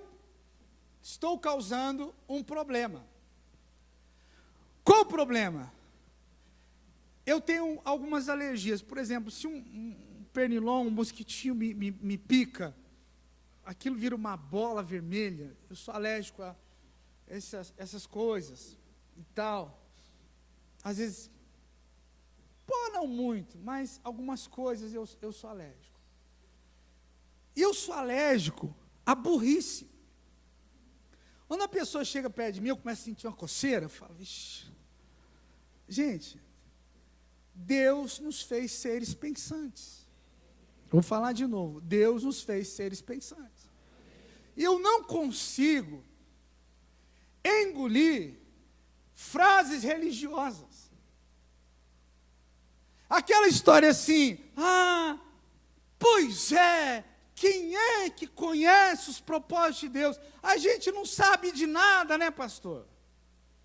estou causando um problema. Qual o problema? Eu tenho algumas alergias. Por exemplo, se um pernilongo, um mosquitinho me pica, aquilo vira uma bola vermelha. Eu sou alérgico a essas coisas e tal. Às vezes, não muito, mas algumas coisas eu sou alérgico. E eu sou alérgico à burrice. Quando a pessoa chega perto de mim, eu começo a sentir uma coceira, eu falo: vixe. Gente, Deus nos fez seres pensantes. Vou falar de novo. Deus nos fez seres pensantes. E eu não consigo engolir frases religiosas. Aquela história assim: pois é, quem é que conhece os propósitos de Deus? A gente não sabe de nada, né, pastor?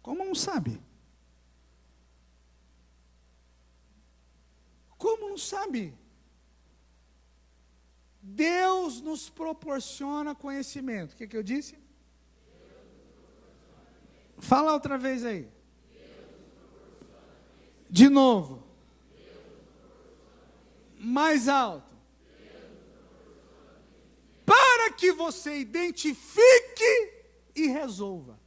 Como não sabe? Como não sabe? Deus nos proporciona conhecimento. O que eu disse? Fala outra vez aí. De novo. Mais alto. Para que você identifique e resolva.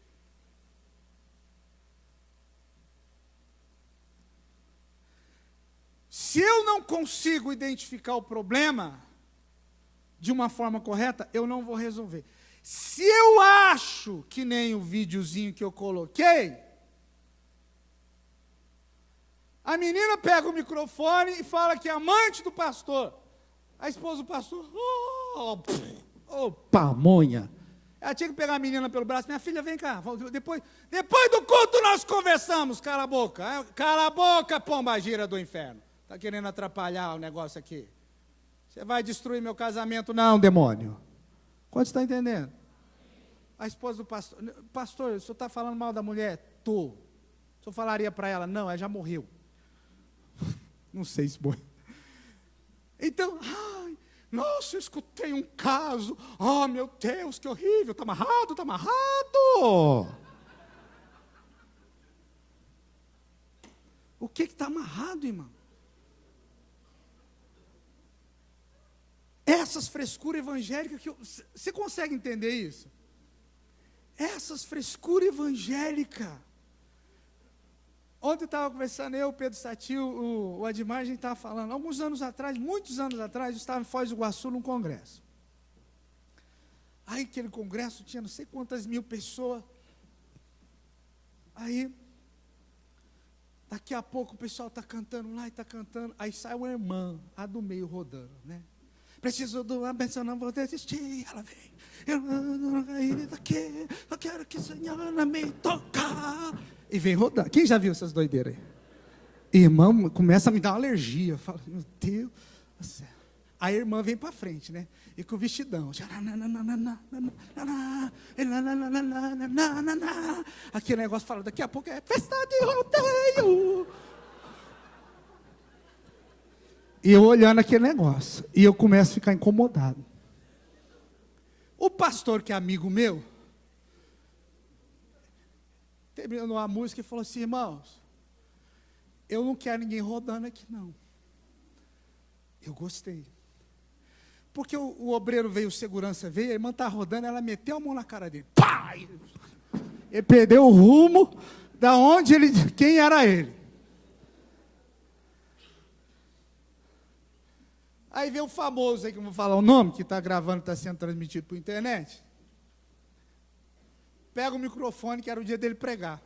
Se eu não consigo identificar o problema de uma forma correta, eu não vou resolver. Se eu acho que nem o videozinho que eu coloquei, a menina pega o microfone e fala que é amante do pastor. A esposa do pastor: pamonha. Ela tinha que pegar a menina pelo braço: minha filha, vem cá, depois do culto nós conversamos. Cala a boca. Cala a boca, pombagira do inferno. Está querendo atrapalhar o negócio aqui. Você vai destruir meu casamento? Não, demônio. Quanto está entendendo? A esposa do pastor, pastor, o senhor está falando mal da mulher? Tô. O senhor falaria para ela, não, ela já morreu. Não sei se foi. Então, ai, nossa, eu escutei um caso. Oh, meu Deus, que horrível, está amarrado, está amarrado. O que está amarrado, irmão? Essas frescuras evangélicas, você consegue entender isso? Essas frescuras evangélicas. Ontem eu estava conversando, o Pedro Satil, o Admar, a gente estava falando, alguns anos atrás, muitos anos atrás, eu estava em Foz do Iguaçu num congresso. Aí aquele congresso tinha não sei quantas mil pessoas. Aí, daqui a pouco o pessoal está cantando lá e está cantando, aí sai uma irmã, a do meio rodando, né? Preciso de uma bênção, não vou desistir, ela vem. Eu não caí daqui, eu quero que o Senhor me toque. E vem rodando. Quem já viu essas doideiras aí? Irmã, começa a me dar uma alergia. Eu falo, meu Deus do céu. A irmã vem para frente, né? E com o vestidão. Aquele negócio fala, daqui a pouco é festa de rodeio. E eu olhando aquele negócio. E eu começo a ficar incomodado. O pastor, que é amigo meu, terminou a música e falou assim, irmãos, eu não quero ninguém rodando aqui, não. Eu gostei. Porque o obreiro veio, o segurança veio, a irmã está rodando, ela meteu a mão na cara dele. Pá! Ele perdeu o rumo da onde ele, quem era ele. Aí vem o famoso aí, que eu vou falar o nome, que está gravando, está sendo transmitido por internet. Pega o microfone, que era o dia dele pregar.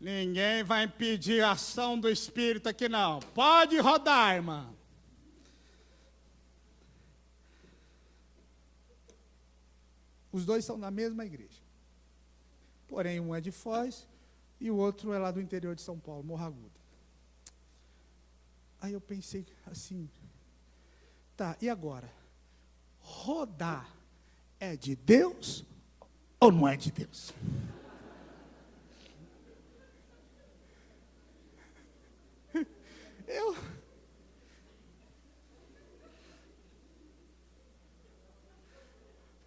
Ninguém vai impedir a ação do Espírito aqui, não. Pode rodar, irmã. Os dois são da mesma igreja. Porém, um é de Foz e o outro é lá do interior de São Paulo, Morro Agudo. Aí eu pensei assim, tá, e agora? Rodar é de Deus ou não é de Deus?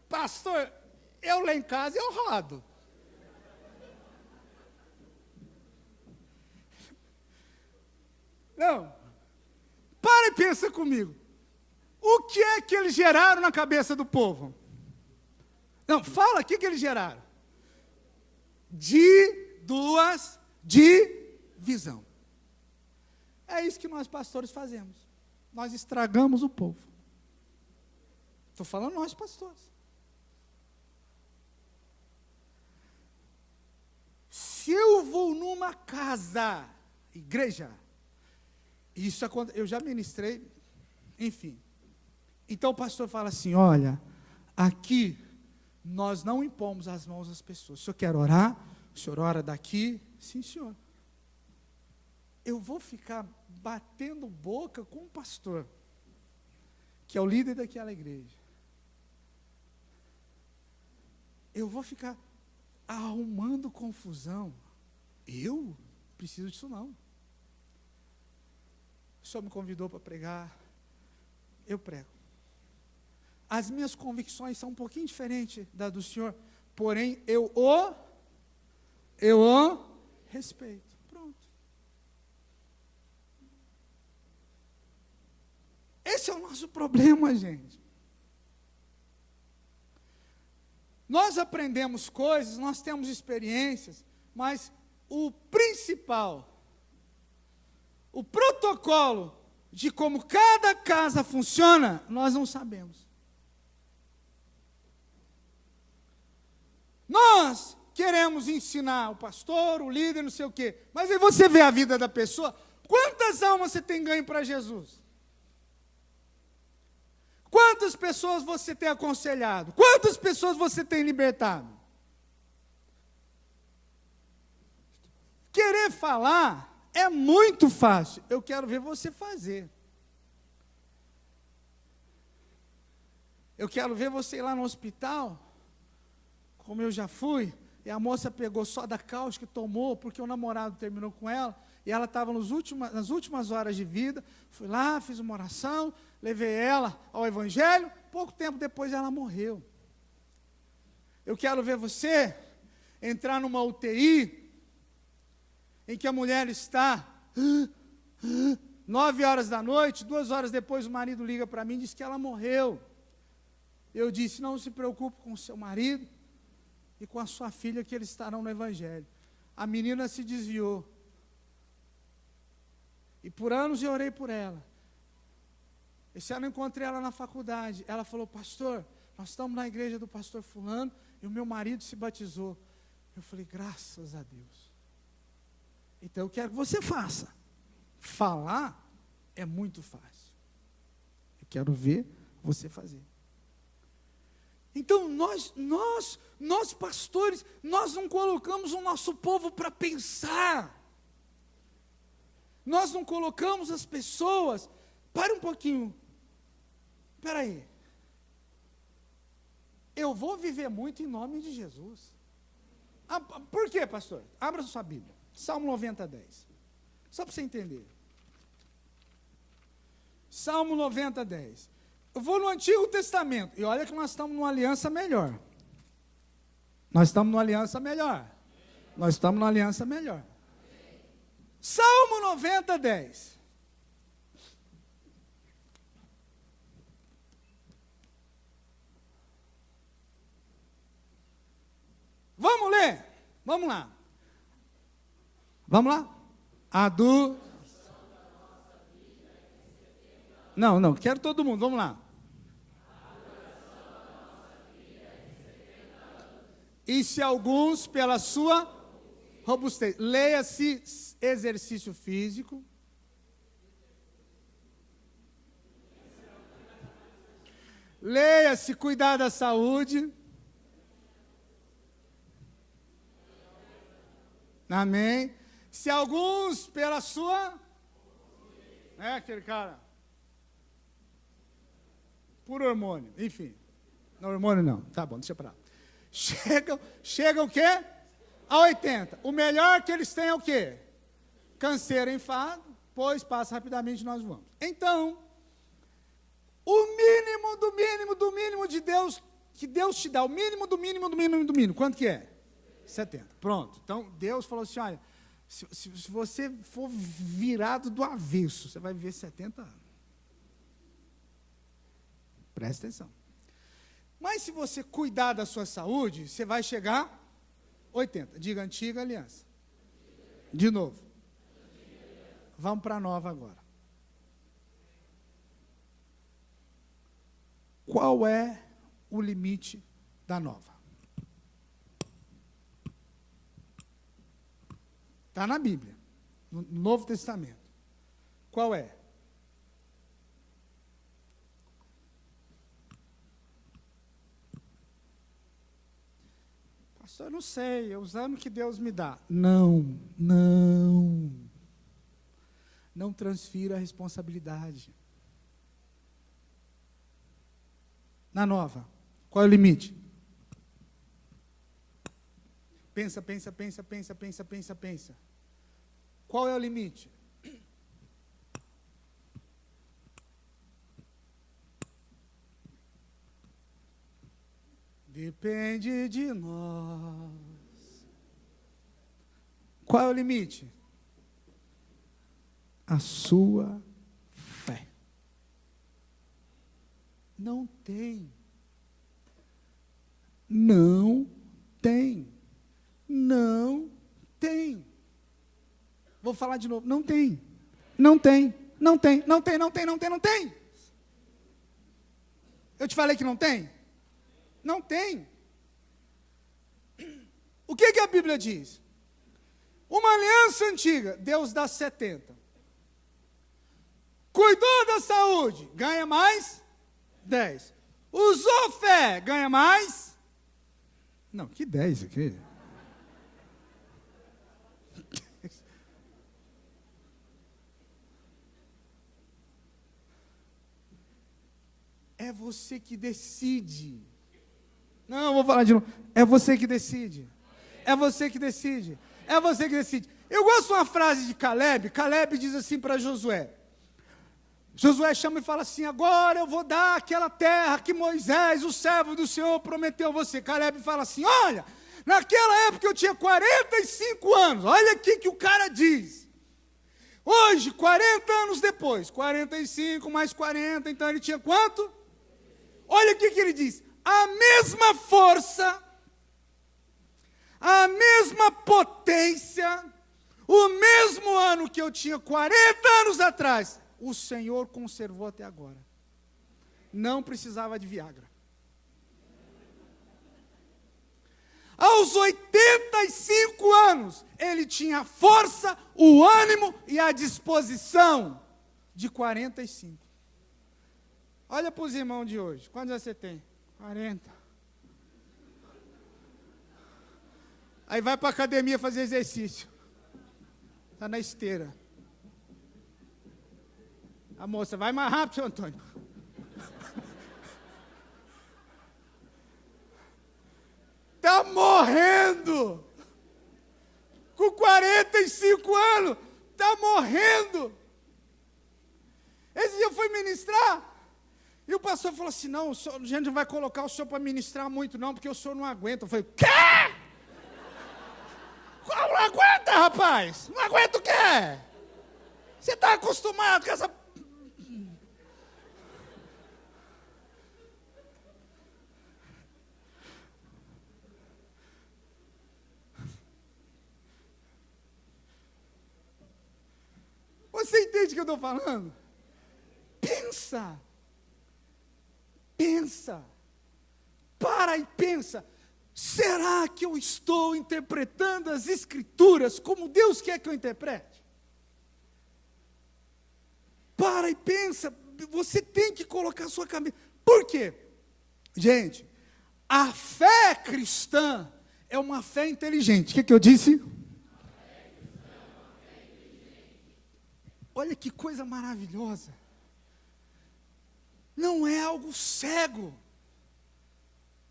Pastor, eu lá em casa eu rodo. Não. Para e pensa comigo. O que é que eles geraram na cabeça do povo? Não, fala, o que eles geraram? Divisão. É isso que nós pastores fazemos. Nós estragamos o povo. Estou falando nós pastores. Se eu vou numa casa, igreja, isso eu já ministrei, enfim. Então o pastor fala assim, olha, aqui nós não impomos as mãos às pessoas. O senhor quer orar? O senhor ora daqui? Sim, senhor. Eu vou ficar batendo boca com o pastor, que é o líder daquela igreja. Eu vou ficar arrumando confusão. Eu preciso disso não. O senhor me convidou para pregar, eu prego. As minhas convicções são um pouquinho diferentes da do senhor, porém eu o respeito. Pronto. Esse é o nosso problema, gente. Nós aprendemos coisas, nós temos experiências, mas o principal, o protocolo de como cada casa funciona, nós não sabemos. Nós queremos ensinar o pastor, o líder, não sei o quê, mas aí você vê a vida da pessoa, quantas almas você tem ganho para Jesus? Quantas pessoas você tem aconselhado? Quantas pessoas você tem libertado? Querer falar é muito fácil. Eu quero ver você fazer. Eu quero ver você ir lá no hospital, como eu já fui, e a moça pegou soda cáustica e tomou, porque o namorado terminou com ela, e ela estava nas últimas horas de vida. Fui lá, fiz uma oração, levei ela ao Evangelho, pouco tempo depois ela morreu. Eu quero ver você entrar numa UTI, em que a mulher está 9 horas da noite, 2 horas depois o marido liga para mim e diz que ela morreu. Eu disse, não se preocupe com o seu marido e com a sua filha, que eles estarão no Evangelho. A menina se desviou. E por anos eu orei por ela. Esse ano eu encontrei ela na faculdade. Ela falou, pastor, nós estamos na igreja do pastor fulano e o meu marido se batizou. Eu falei, graças a Deus. Então eu quero que você faça. Falar é muito fácil. Eu quero ver você fazer. Então nós pastores, nós não colocamos o nosso povo para pensar. Nós não colocamos as pessoas. Para um pouquinho. Espera aí. Eu vou viver muito em nome de Jesus. Por quê, pastor? Abra sua Bíblia. Salmo 90, 10. Só para você entender. Salmo 90, 10. Eu vou no Antigo Testamento. E olha que nós estamos numa aliança melhor. Nós estamos numa aliança melhor. Nós estamos numa aliança melhor. Salmo 90, 10. Vamos ler? Vamos lá. Vamos lá? Não, quero todo mundo, vamos lá. E se alguns pela sua robustez, leia-se exercício físico, leia-se cuidar da saúde, amém, se alguns pela sua, aquele cara, por hormônio, enfim, não hormônio não, tá bom, deixa pra lá. Chega o quê? A 80. O melhor que eles têm é o quê? Canseiro, enfado, pois passa rapidamente nós vamos. Então, o mínimo do mínimo do mínimo de Deus, que Deus te dá, o mínimo do mínimo do mínimo do mínimo, quanto que é? 70. Pronto. Então, Deus falou assim, olha, se você for virado do avesso, você vai viver 70 anos. Presta atenção. Mas se você cuidar da sua saúde, você vai chegar 80. Diga antiga aliança. De novo. Vamos para a nova agora. Qual é o limite da nova? Está na Bíblia, no Novo Testamento. Qual é? Pastor, eu não sei, é os anos que Deus me dá. Não transfira a responsabilidade. Na nova, qual é o limite? Pensa. Qual é o limite? Depende de nós. Qual é o limite? A sua fé. Não tem. Vou falar de novo. Não tem. Eu te falei que não tem? Não tem. O que a Bíblia diz? Uma aliança antiga, Deus dá 70. Cuidou da saúde, ganha mais 10. Usou fé, ganha mais? Não, que 10 aqui? é você que decide. Não, eu vou falar de novo. É você que decide. É você que decide. É você que decide. Eu gosto de uma frase de Caleb. Caleb diz assim para Josué. Josué chama e fala assim: agora eu vou dar aquela terra que Moisés, o servo do Senhor, prometeu a você. Caleb fala assim: olha, naquela época eu tinha 45 anos. Olha aqui que o cara diz. Hoje, 40 anos depois, 45 mais 40, então ele tinha quanto? Olha aqui que ele diz: a mesma força, a mesma potência, o mesmo ano que eu tinha 40 anos atrás, o Senhor conservou até agora. Não precisava de Viagra. Aos 85 anos, ele tinha a força, o ânimo e a disposição de 45. Olha para os irmãos de hoje. Quantos anos você tem? 40. Aí vai para a academia fazer exercício. Está na esteira. A moça, vai mais rápido, seu Antônio. Está morrendo. Com 45 anos. Está morrendo. Esse dia eu fui ministrar. E o pastor falou assim: não, a gente não vai colocar o senhor para ministrar muito não, porque o senhor não aguenta. Eu falei: quê? Como não aguenta, rapaz? Não aguenta o quê? Você está acostumado com essa... Você entende o que eu estou falando? Pensa. Pensa. Para e pensa. Será que eu estou interpretando as Escrituras como Deus quer que eu interprete? Para e pensa. Você tem que colocar a sua cabeça. Por quê? Gente, a fé cristã é uma fé inteligente. O que eu disse? Olha que coisa maravilhosa. Não é algo cego,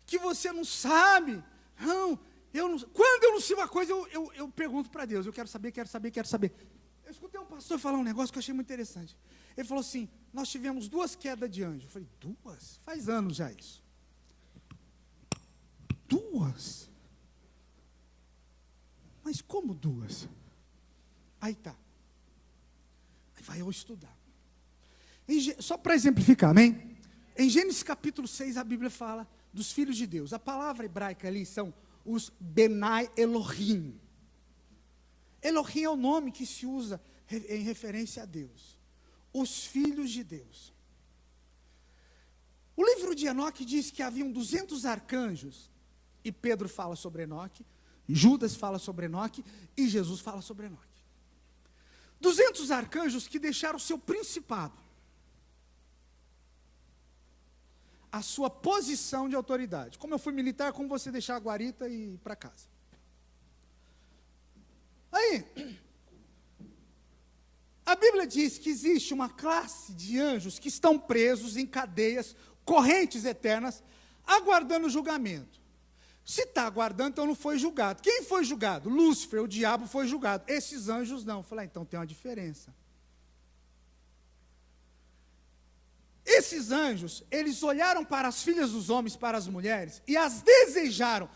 que você não sabe. Não, quando eu não sei uma coisa, eu pergunto para Deus. Eu quero saber. Eu escutei um pastor falar um negócio que eu achei muito interessante. Ele falou assim: nós tivemos 2 quedas de anjo. Eu falei: 2? Faz anos já isso. 2? Mas como 2? Aí tá. Aí vai eu estudar. Só para exemplificar, amém? Em Gênesis capítulo 6, a Bíblia fala dos filhos de Deus. A palavra hebraica ali são os Benai Elohim. Elohim é o nome que se usa em referência a Deus. Os filhos de Deus. O livro de Enoque diz que haviam 200 arcanjos. E Pedro fala sobre Enoque, Judas fala sobre Enoque e Jesus fala sobre Enoque. 200 arcanjos que deixaram o seu principado, a sua posição de autoridade. Como eu fui militar, como você deixar a guarita e ir para casa. Aí, a Bíblia diz que existe uma classe de anjos que estão presos em cadeias, correntes eternas, aguardando julgamento. Se está aguardando, então não foi julgado. Quem foi julgado? Lúcifer, o diabo foi julgado. Esses anjos não. Eu falei: então tem uma diferença. Esses anjos, eles olharam para as filhas dos homens, para as mulheres, e as desejaram,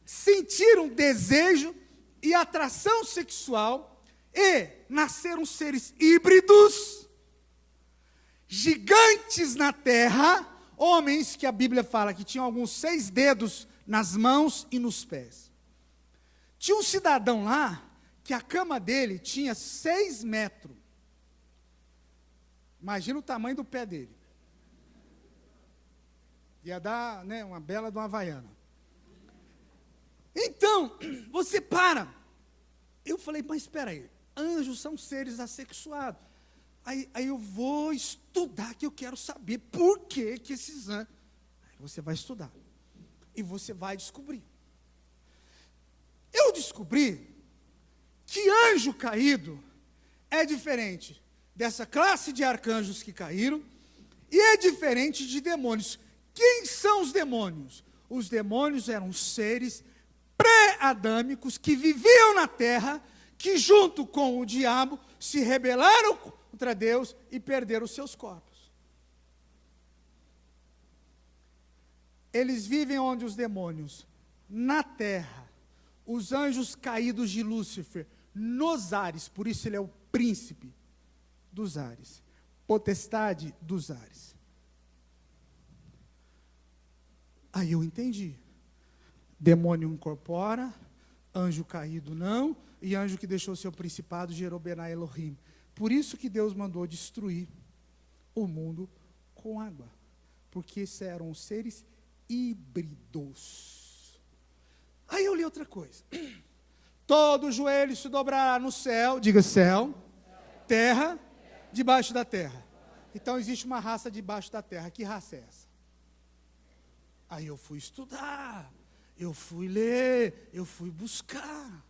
sentiram desejo e atração sexual, e nasceram seres híbridos, gigantes na terra, homens que a Bíblia fala que tinham alguns 6 dedos nas mãos e nos pés. Tinha um cidadão lá, que a cama dele tinha 6 metros. Imagina o tamanho do pé dele. Ia dar, né, uma bela de uma havaiana. Então, você para. Eu falei: mas espera aí, anjos são seres assexuados. Aí eu vou estudar, que eu quero saber por que esses anjos... Aí você vai estudar. E você vai descobrir. Eu descobri que anjo caído é diferente dessa classe de arcanjos que caíram E é diferente de demônios. Quem são os demônios? Os demônios eram seres pré-adâmicos que viviam na terra, que junto com o diabo se rebelaram contra Deus e perderam os seus corpos. Eles vivem onde os demônios? Na terra. Os anjos caídos de Lúcifer, nos ares, por isso ele é o príncipe dos ares, potestade dos ares. Aí eu entendi. Demônio incorpora, anjo caído não, e anjo que deixou seu principado gerou Benai Elohim. Por isso que Deus mandou destruir o mundo com água, porque esses eram os seres híbridos. Aí eu li outra coisa. Todo joelho se dobrará no céu, diga céu, terra, debaixo da terra. Então existe uma raça debaixo da terra. Que raça é essa? Aí eu fui estudar, eu fui ler, eu fui buscar.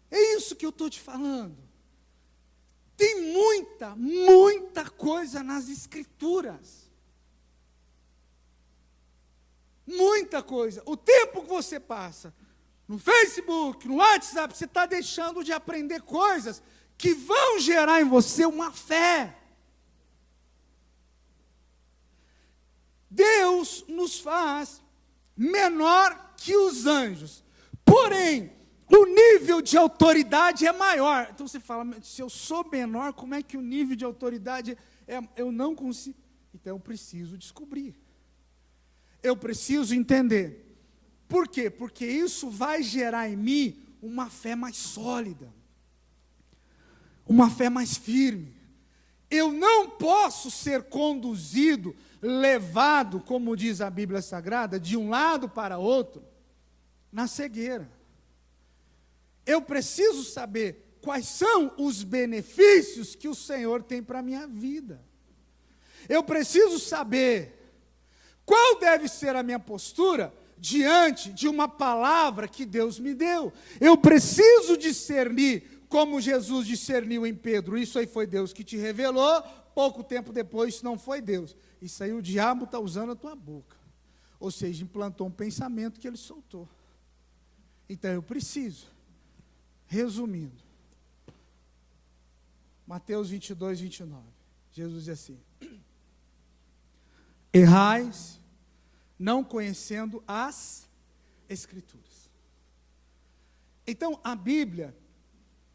É isso que eu estou te falando. Tem muita coisa nas Escrituras. Muita coisa. O tempo que você passa no Facebook, no WhatsApp, você está deixando de aprender coisas que vão gerar em você uma fé. Deus nos faz menor que os anjos. Porém, o nível de autoridade é maior. Então você fala, se eu sou menor, como é que o nível de autoridade é? Eu não consigo. Então eu preciso descobrir. Eu preciso entender. Por quê? Porque isso vai gerar em mim uma fé mais sólida. Uma fé mais firme. Eu não posso ser conduzido, levado, como diz a Bíblia Sagrada, de um lado para outro, na cegueira. Eu preciso saber quais são os benefícios que o Senhor tem para a minha vida. Eu preciso saber qual deve ser a minha postura diante de uma palavra que Deus me deu. Eu preciso discernir, como Jesus discerniu em Pedro. Isso aí foi Deus que te revelou. Pouco tempo depois, isso não foi Deus. Isso aí o diabo está usando a tua boca. Ou seja, implantou um pensamento que ele soltou. Então eu preciso. Resumindo, Mateus 22, 29, Jesus diz assim: errais, não conhecendo as Escrituras. Então, a Bíblia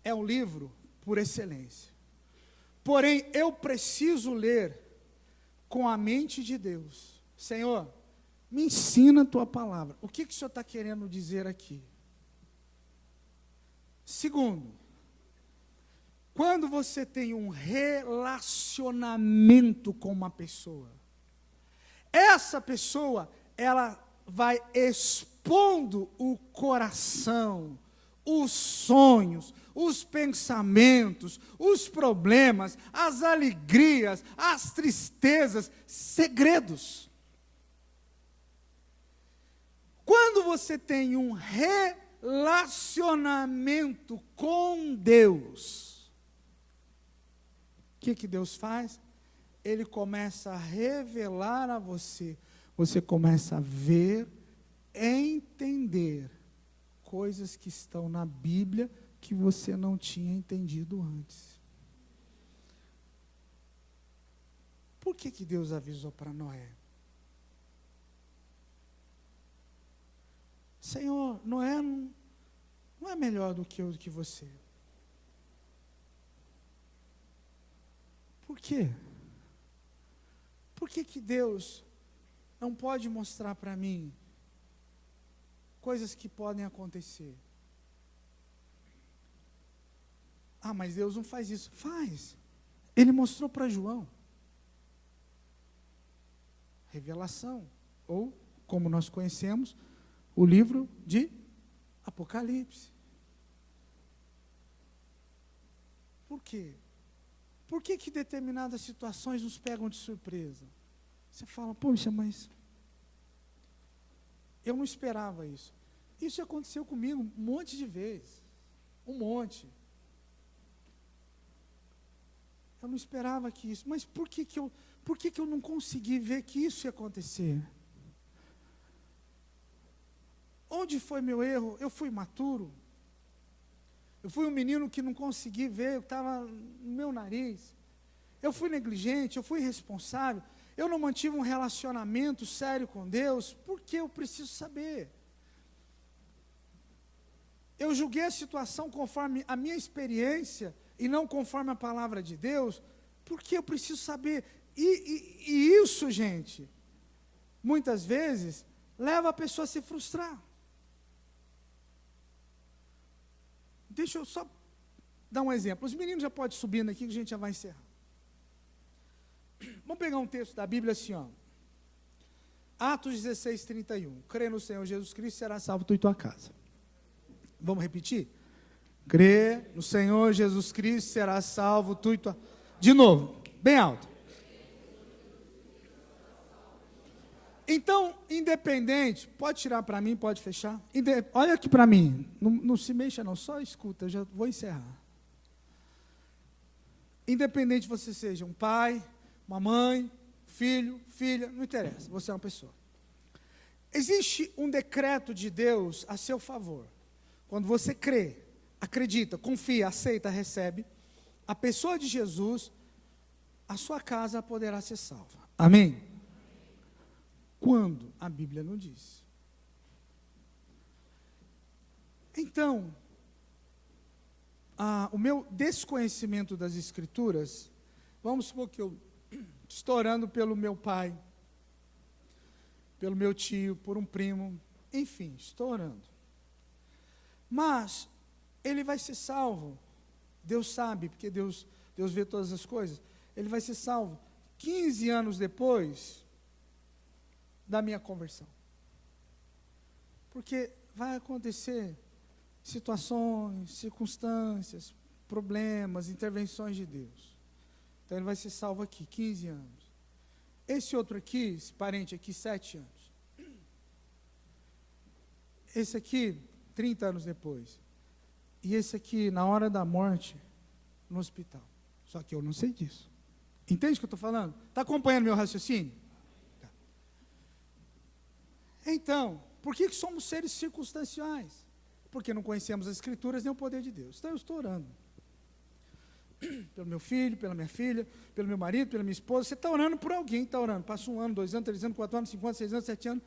é um livro por excelência. Porém, eu preciso ler com a mente de Deus. Senhor, me ensina a tua palavra. O que o Senhor está querendo dizer aqui? Segundo, quando você tem um relacionamento com uma pessoa, essa pessoa, ela vai expondo o coração, os sonhos, os pensamentos, os problemas, as alegrias, as tristezas, segredos. Quando você tem um relacionamento com Deus, o que Deus faz? Ele começa a revelar a você, você começa a ver, entender coisas que estão na Bíblia que você não tinha entendido antes. Por que Deus avisou para Noé? Senhor, Noé não é melhor do que eu, do que você. Por quê? Por que Deus não pode mostrar para mim coisas que podem acontecer? Ah, mas Deus não faz isso. Faz. Ele mostrou para João. Revelação. Ou, como nós conhecemos, o livro de Apocalipse. Por quê? Por que determinadas situações nos pegam de surpresa? Você fala, poxa, mas eu não esperava isso. Isso aconteceu comigo um monte de vezes. Um monte. Eu não esperava que isso, mas por que eu não consegui ver que isso ia acontecer? Onde foi meu erro? Eu fui imaturo. Eu fui um menino que não consegui ver o que estava no meu nariz. Eu fui negligente, eu fui irresponsável. Eu não mantive um relacionamento sério com Deus, porque eu preciso saber. Eu julguei a situação conforme a minha experiência e não conforme a palavra de Deus, porque eu preciso saber. E isso, gente, muitas vezes, leva a pessoa a se frustrar. Deixa eu só dar um exemplo. Os meninos já podem subir aqui que a gente já vai encerrar. Vamos pegar um texto da Bíblia assim, ó. Atos 16, 31. Crê no Senhor Jesus Cristo, será salvo tu e tua casa. Vamos repetir? Crê no Senhor Jesus Cristo, será salvo tu e tua... De novo, bem alto. Então, independente, pode tirar para mim, pode fechar. Olha aqui para mim, não se mexa não, só escuta, eu já vou encerrar. Independente você seja um pai, uma mãe, filho, filha, não interessa, você é uma pessoa. Existe um decreto de Deus a seu favor. Quando você crê, acredita, confia, aceita, recebe, a pessoa de Jesus, a sua casa poderá ser salva. Amém? Quando? A Bíblia não diz. Então, o meu desconhecimento das Escrituras, vamos supor que eu estou orando pelo meu pai, pelo meu tio, por um primo, enfim, estou orando. Mas, ele vai ser salvo, Deus sabe, porque Deus vê todas as coisas, ele vai ser salvo 15 anos depois da minha conversão. Porque vai acontecer situações, circunstâncias, problemas, intervenções de Deus. Então ele vai ser salvo aqui, 15 anos. Esse outro aqui, esse parente aqui, 7 anos. Esse aqui, 30 anos depois. E esse aqui, na hora da morte, no hospital. Só que eu não sei disso. Entende o que eu estou falando? Está acompanhando meu raciocínio? Tá. Então, por que somos seres circunstanciais? Porque não conhecemos as Escrituras nem o poder de Deus. Então eu estou orando. Pelo meu filho, pela minha filha, pelo meu marido, pela minha esposa. Você está orando por alguém, está orando. Passa 1 ano, 2 anos, 3 anos, 4 anos, 5 anos, 6 anos, 7 anos.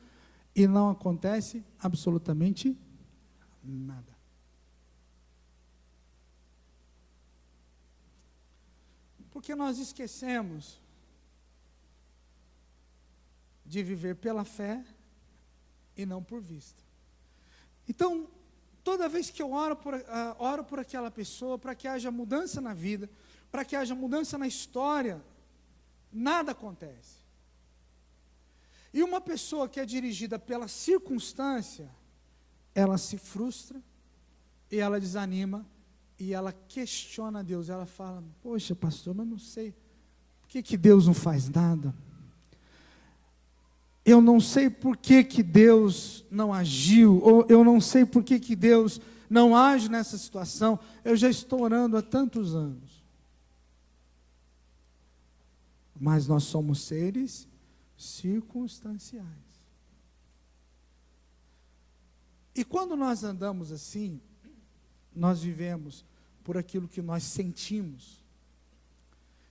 E não acontece absolutamente nada. Porque nós esquecemos de viver pela fé e não por vista. Então, toda vez que eu oro por aquela pessoa, para que haja mudança na vida, para que haja mudança na história, nada acontece. E uma pessoa que é dirigida pela circunstância, ela se frustra, e ela desanima, e ela questiona Deus. Ela fala, poxa pastor, mas não sei, por que Deus não faz nada? Eu não sei por que Deus não agiu, ou eu não sei por que Deus não age nessa situação. Eu já estou orando há tantos anos. Mas nós somos seres circunstanciais. E quando nós andamos assim, nós vivemos por aquilo que nós sentimos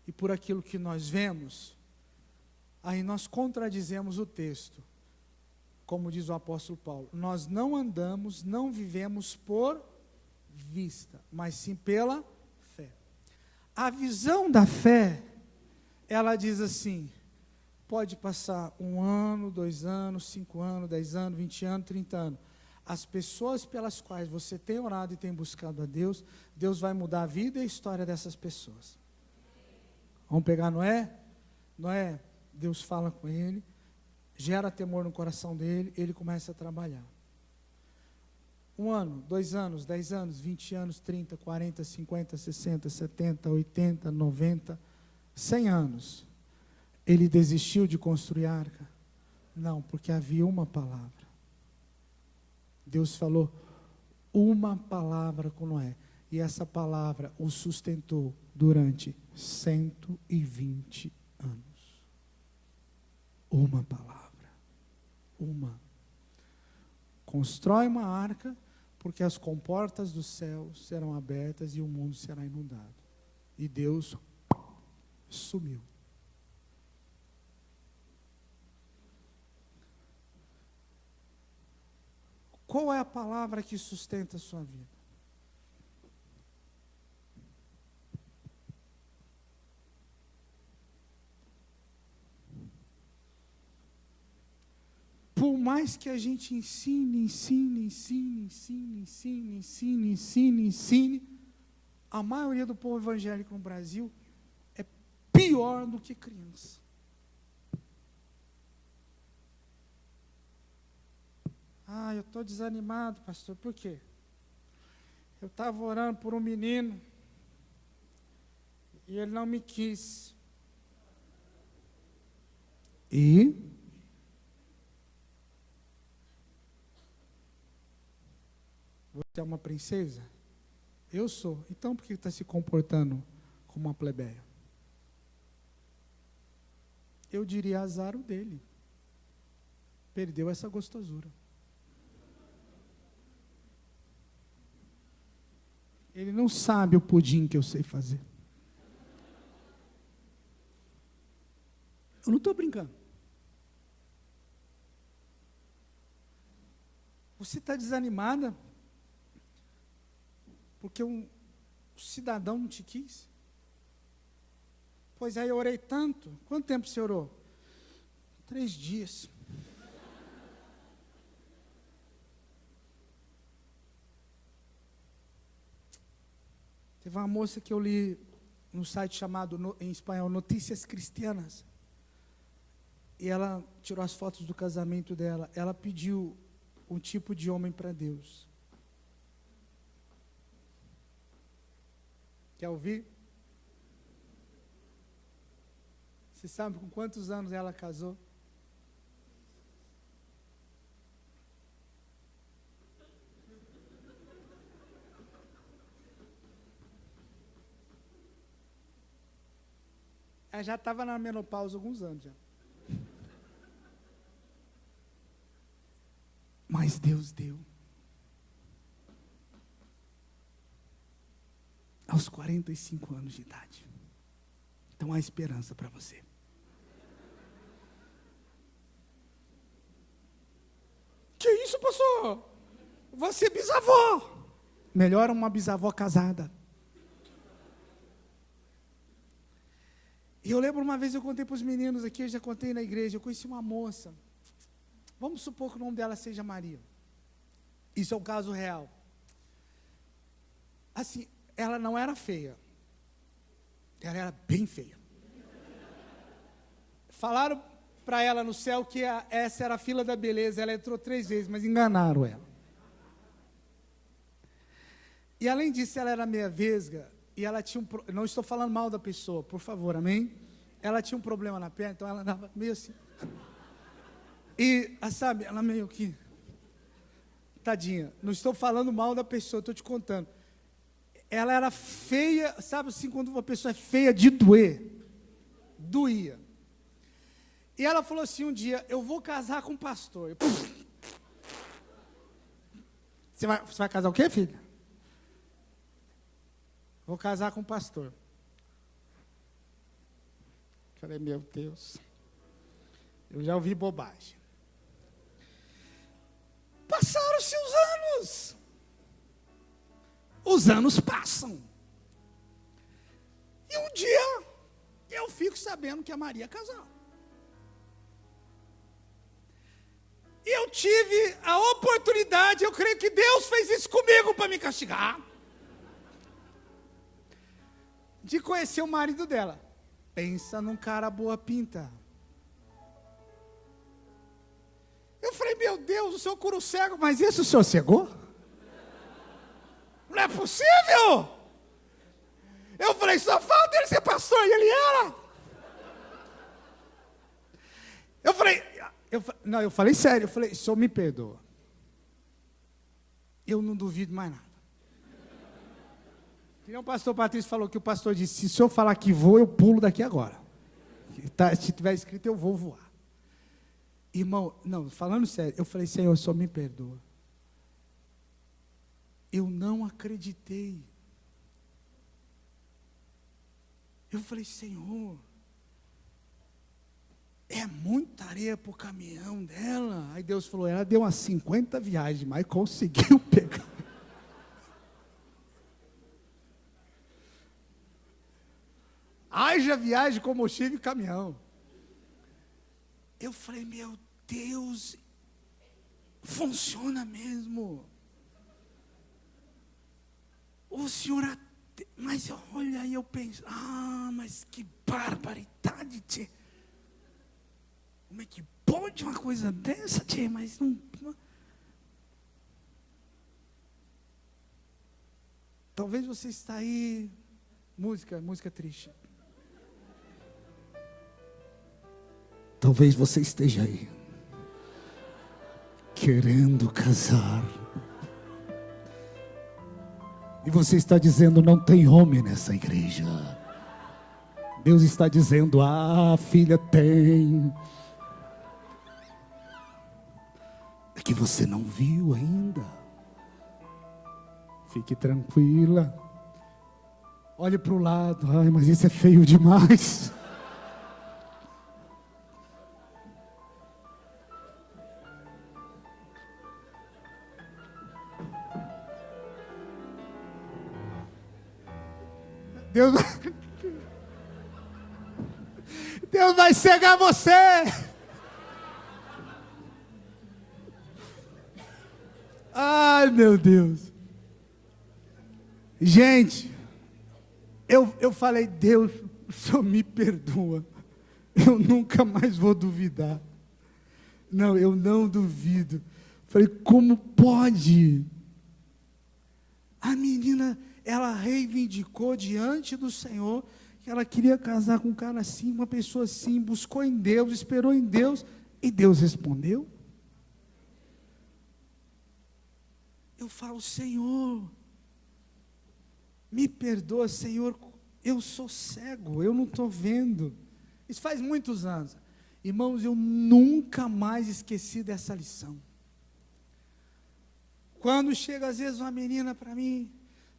e por aquilo que nós vemos. Aí nós contradizemos o texto, como diz o apóstolo Paulo. Nós não andamos, não vivemos por vista, mas sim pela fé. A visão da fé, ela diz assim, pode passar 1 ano, 2 anos, 5 anos, 10 anos, 20 anos, 30 anos. As pessoas pelas quais você tem orado e tem buscado a Deus, Deus vai mudar a vida e a história dessas pessoas. Vamos pegar Noé? Noé, Deus fala com ele, gera temor no coração dele, ele começa a trabalhar. 1 ano, 2 anos, 10 anos, 20 anos, 30, 40, 50, 60, 70, 80, 90, 100 anos. Ele desistiu de construir a arca? Não, porque havia uma palavra. Deus falou uma palavra com Noé, e essa palavra o sustentou durante 120 anos. Uma palavra. Uma. Constrói uma arca, porque as comportas do céu serão abertas e o mundo será inundado. E Deus sumiu. Qual é a palavra que sustenta a sua vida? Por mais que a gente ensine, a maioria do povo evangélico no Brasil é pior do que criança. Eu estou desanimado, pastor. Por quê? Eu estava orando por um menino e ele não me quis. E você é uma princesa? Eu sou. Então por que está se comportando como uma plebeia? Eu diria azar o dele. Perdeu essa gostosura. Ele não sabe o pudim que eu sei fazer. Eu não estou brincando. Você está desanimada porque um cidadão não te quis? Pois aí eu orei tanto. Quanto tempo você orou? 3 dias. Teve uma moça que eu li no site chamado, em espanhol, Notícias Cristianas. E ela tirou as fotos do casamento dela. Ela pediu um tipo de homem para Deus. Quer ouvir? Você sabe com quantos anos ela casou? Ela já estava na menopausa há alguns anos já. Mas Deus deu. Aos 45 anos de idade. Então há esperança para você. Que isso, pastor? Você é bisavó. Melhor uma bisavó casada. E eu lembro uma vez, eu contei para os meninos aqui, eu já contei na igreja, eu conheci uma moça. Vamos supor que o nome dela seja Maria. Isso é um caso real. Assim, ela não era feia. Ela era bem feia. Falaram para ela no céu que essa era a fila da beleza. Ela entrou 3 vezes, mas enganaram ela. E além disso, ela era meia vesga. E ela tinha não estou falando mal da pessoa, por favor, amém? Ela tinha um problema na perna, então ela andava meio assim. E, sabe, ela meio que... Tadinha, não estou falando mal da pessoa, estou te contando. Ela era feia, sabe assim, quando uma pessoa é feia de doer. Doía. E ela falou assim um dia, eu vou casar com um pastor. Você vai casar o quê, filha? Vou casar com um pastor. Falei, meu Deus. Eu já ouvi bobagem. Passaram-se os anos. Os anos passam. E um dia, eu fico sabendo que a Maria casou. E eu tive a oportunidade, eu creio que Deus fez isso comigo para me castigar, de conhecer o marido dela. Pensa num cara boa pinta. Eu falei, meu Deus, o senhor cura o cego, mas isso o senhor cegou? Não é possível! Eu falei, só falta ele ser pastor, e ele era. Eu falei sério, eu falei, o senhor me perdoa. Eu não duvido mais nada. Que nem o pastor Patrício falou, que o pastor disse, se eu falar que vou, eu pulo daqui agora. Se tiver escrito, eu vou voar. Irmão, não, falando sério, eu falei, Senhor, só me perdoa. Eu não acreditei. Eu falei, Senhor, é muita areia para o caminhão dela. Aí Deus falou, ela deu umas 50 viagens, mas conseguiu pegar. Haja viagem, combustível e caminhão. Eu falei, meu Deus, funciona mesmo. O Senhor, mas olha, aí eu penso, mas que barbaridade, tchê. Como é que pode uma coisa dessa, tchê? Mas não. Talvez você está aí, música triste. Talvez você esteja aí, querendo casar. E você está dizendo, não tem homem nessa igreja. Deus está dizendo, filha, tem. É que você não viu ainda. Fique tranquila. Olhe para o lado, mas isso é feio demais. Deus vai cegar você. Ai, meu Deus. Gente, eu falei, Deus, o Senhor me perdoa. Eu nunca mais vou duvidar. Não, eu não duvido. Falei, como pode? A menina, ela reivindicou diante do Senhor que ela queria casar com um cara assim, uma pessoa assim, buscou em Deus, esperou em Deus, e Deus respondeu. Eu falo, Senhor, me perdoa, Senhor, eu sou cego, eu não estou vendo. Isso faz muitos anos. Irmãos, eu nunca mais esqueci dessa lição. Quando chega às vezes uma menina para mim,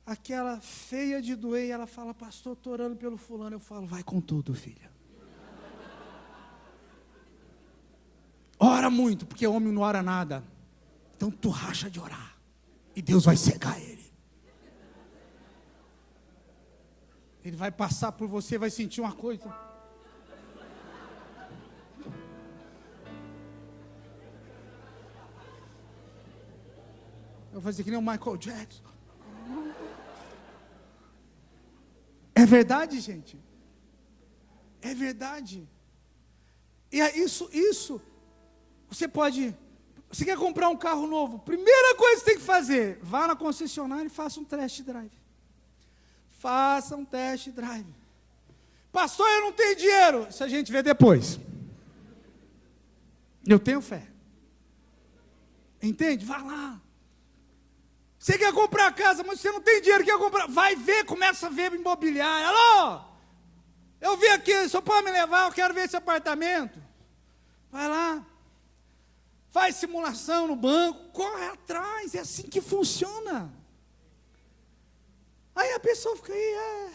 aquela feia de doer, e ela fala, pastor, estou orando pelo fulano. Eu falo, vai com tudo, filha. Ora muito, porque homem não ora nada. Então tu racha de orar. E Deus vai cegar ele. Ele vai passar por você, vai sentir uma coisa. Eu vou fazer que nem o Michael Jackson. É verdade, gente. É verdade. E é isso. Você quer comprar um carro novo? Primeira coisa que você tem que fazer, vá na concessionária e faça um test drive. Faça um test drive. Pastor, eu não tenho dinheiro. Isso a gente vê depois. Eu tenho fé. Entende? Vá lá. Você quer comprar casa, mas você não tem dinheiro, quer comprar. Vai ver, começa a ver imobiliário. Alô? Eu vi aqui, só pode me levar, eu quero ver esse apartamento. Vai lá. Faz simulação no banco, corre atrás, é assim que funciona. Aí a pessoa fica aí,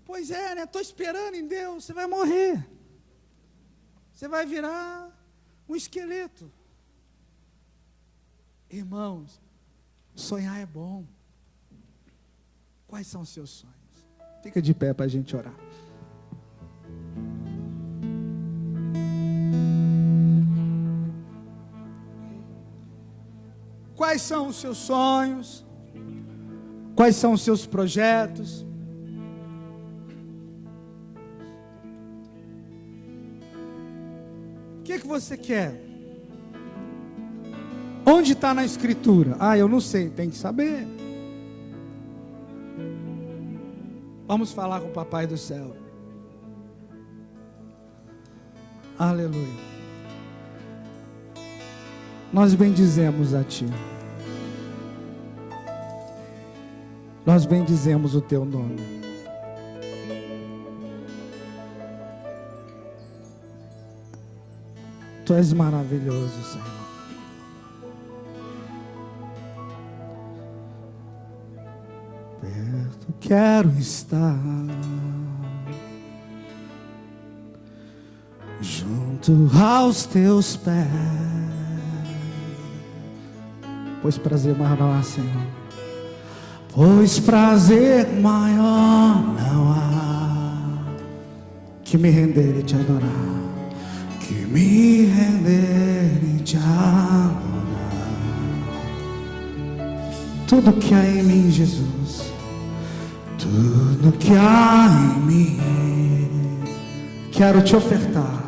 pois é, né? Estou esperando em Deus, você vai morrer. Você vai virar um esqueleto. Irmãos, sonhar é bom. Quais são os seus sonhos? Fica de pé para a gente orar. Quais são os seus sonhos? Quais são os seus projetos? O que você quer? Onde está na Escritura? Eu não sei, tem que saber. Vamos falar com o Papai do Céu. Aleluia. Nós bendizemos a Ti. nós bendizemos o teu nome. Tu és maravilhoso, Senhor. Perto quero estar, junto aos teus pés, pois prazer maior não há, Senhor. Pois prazer maior não há que me render e te adorar, que me render e te adorar. Tudo que há em mim, Jesus, tudo que há em mim, quero te ofertar,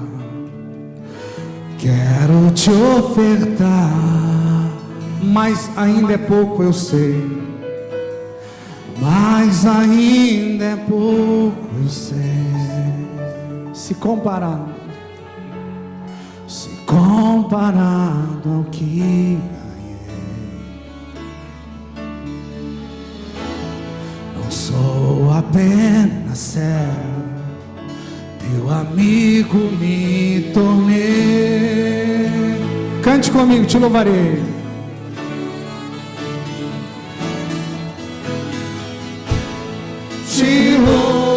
quero te ofertar. Mas ainda é pouco, eu sei, mas ainda é pouco, eu sei. Se comparado ao que sou apenas servo, teu amigo me tornei. Cante comigo, te louvarei. Te louvarei.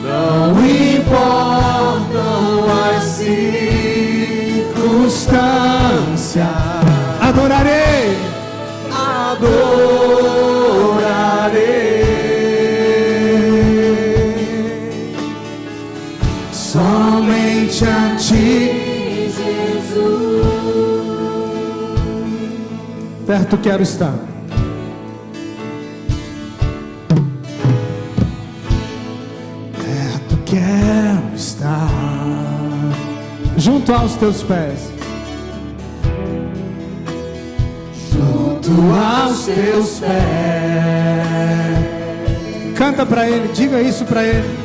Não importam as circunstâncias, adorarei, somente a ti, Jesus. Perto quero estar, perto quero estar, junto aos teus pés, junto aos teus pés. Canta para ele, diga isso para ele.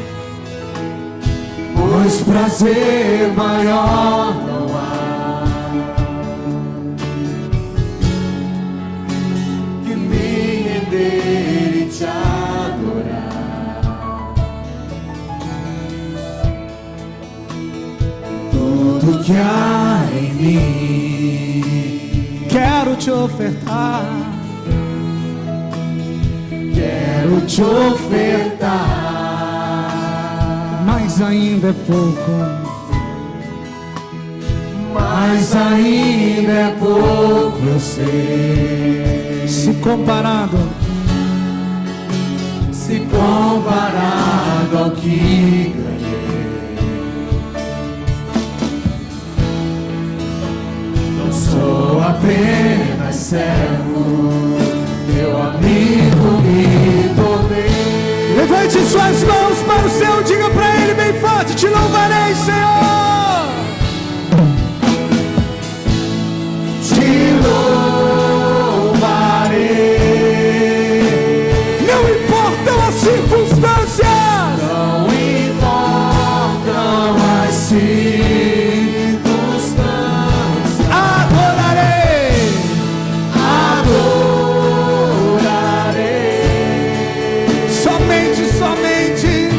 Pois prazer maior não há que me render e te adorar. Tudo que há em mim, quero te ofertar, quero te ofertar. Mas ainda é pouco, mas ainda é pouco, eu sei. Se comparado ao que ganhei, não sou apenas servo, teu amigo me tornei. Levante suas mãos para o céu, diga para ele bem forte: te louvarei, Senhor. Te louvarei. Não importam as circunstâncias, não importam as circunstâncias. Adorarei, somente, somente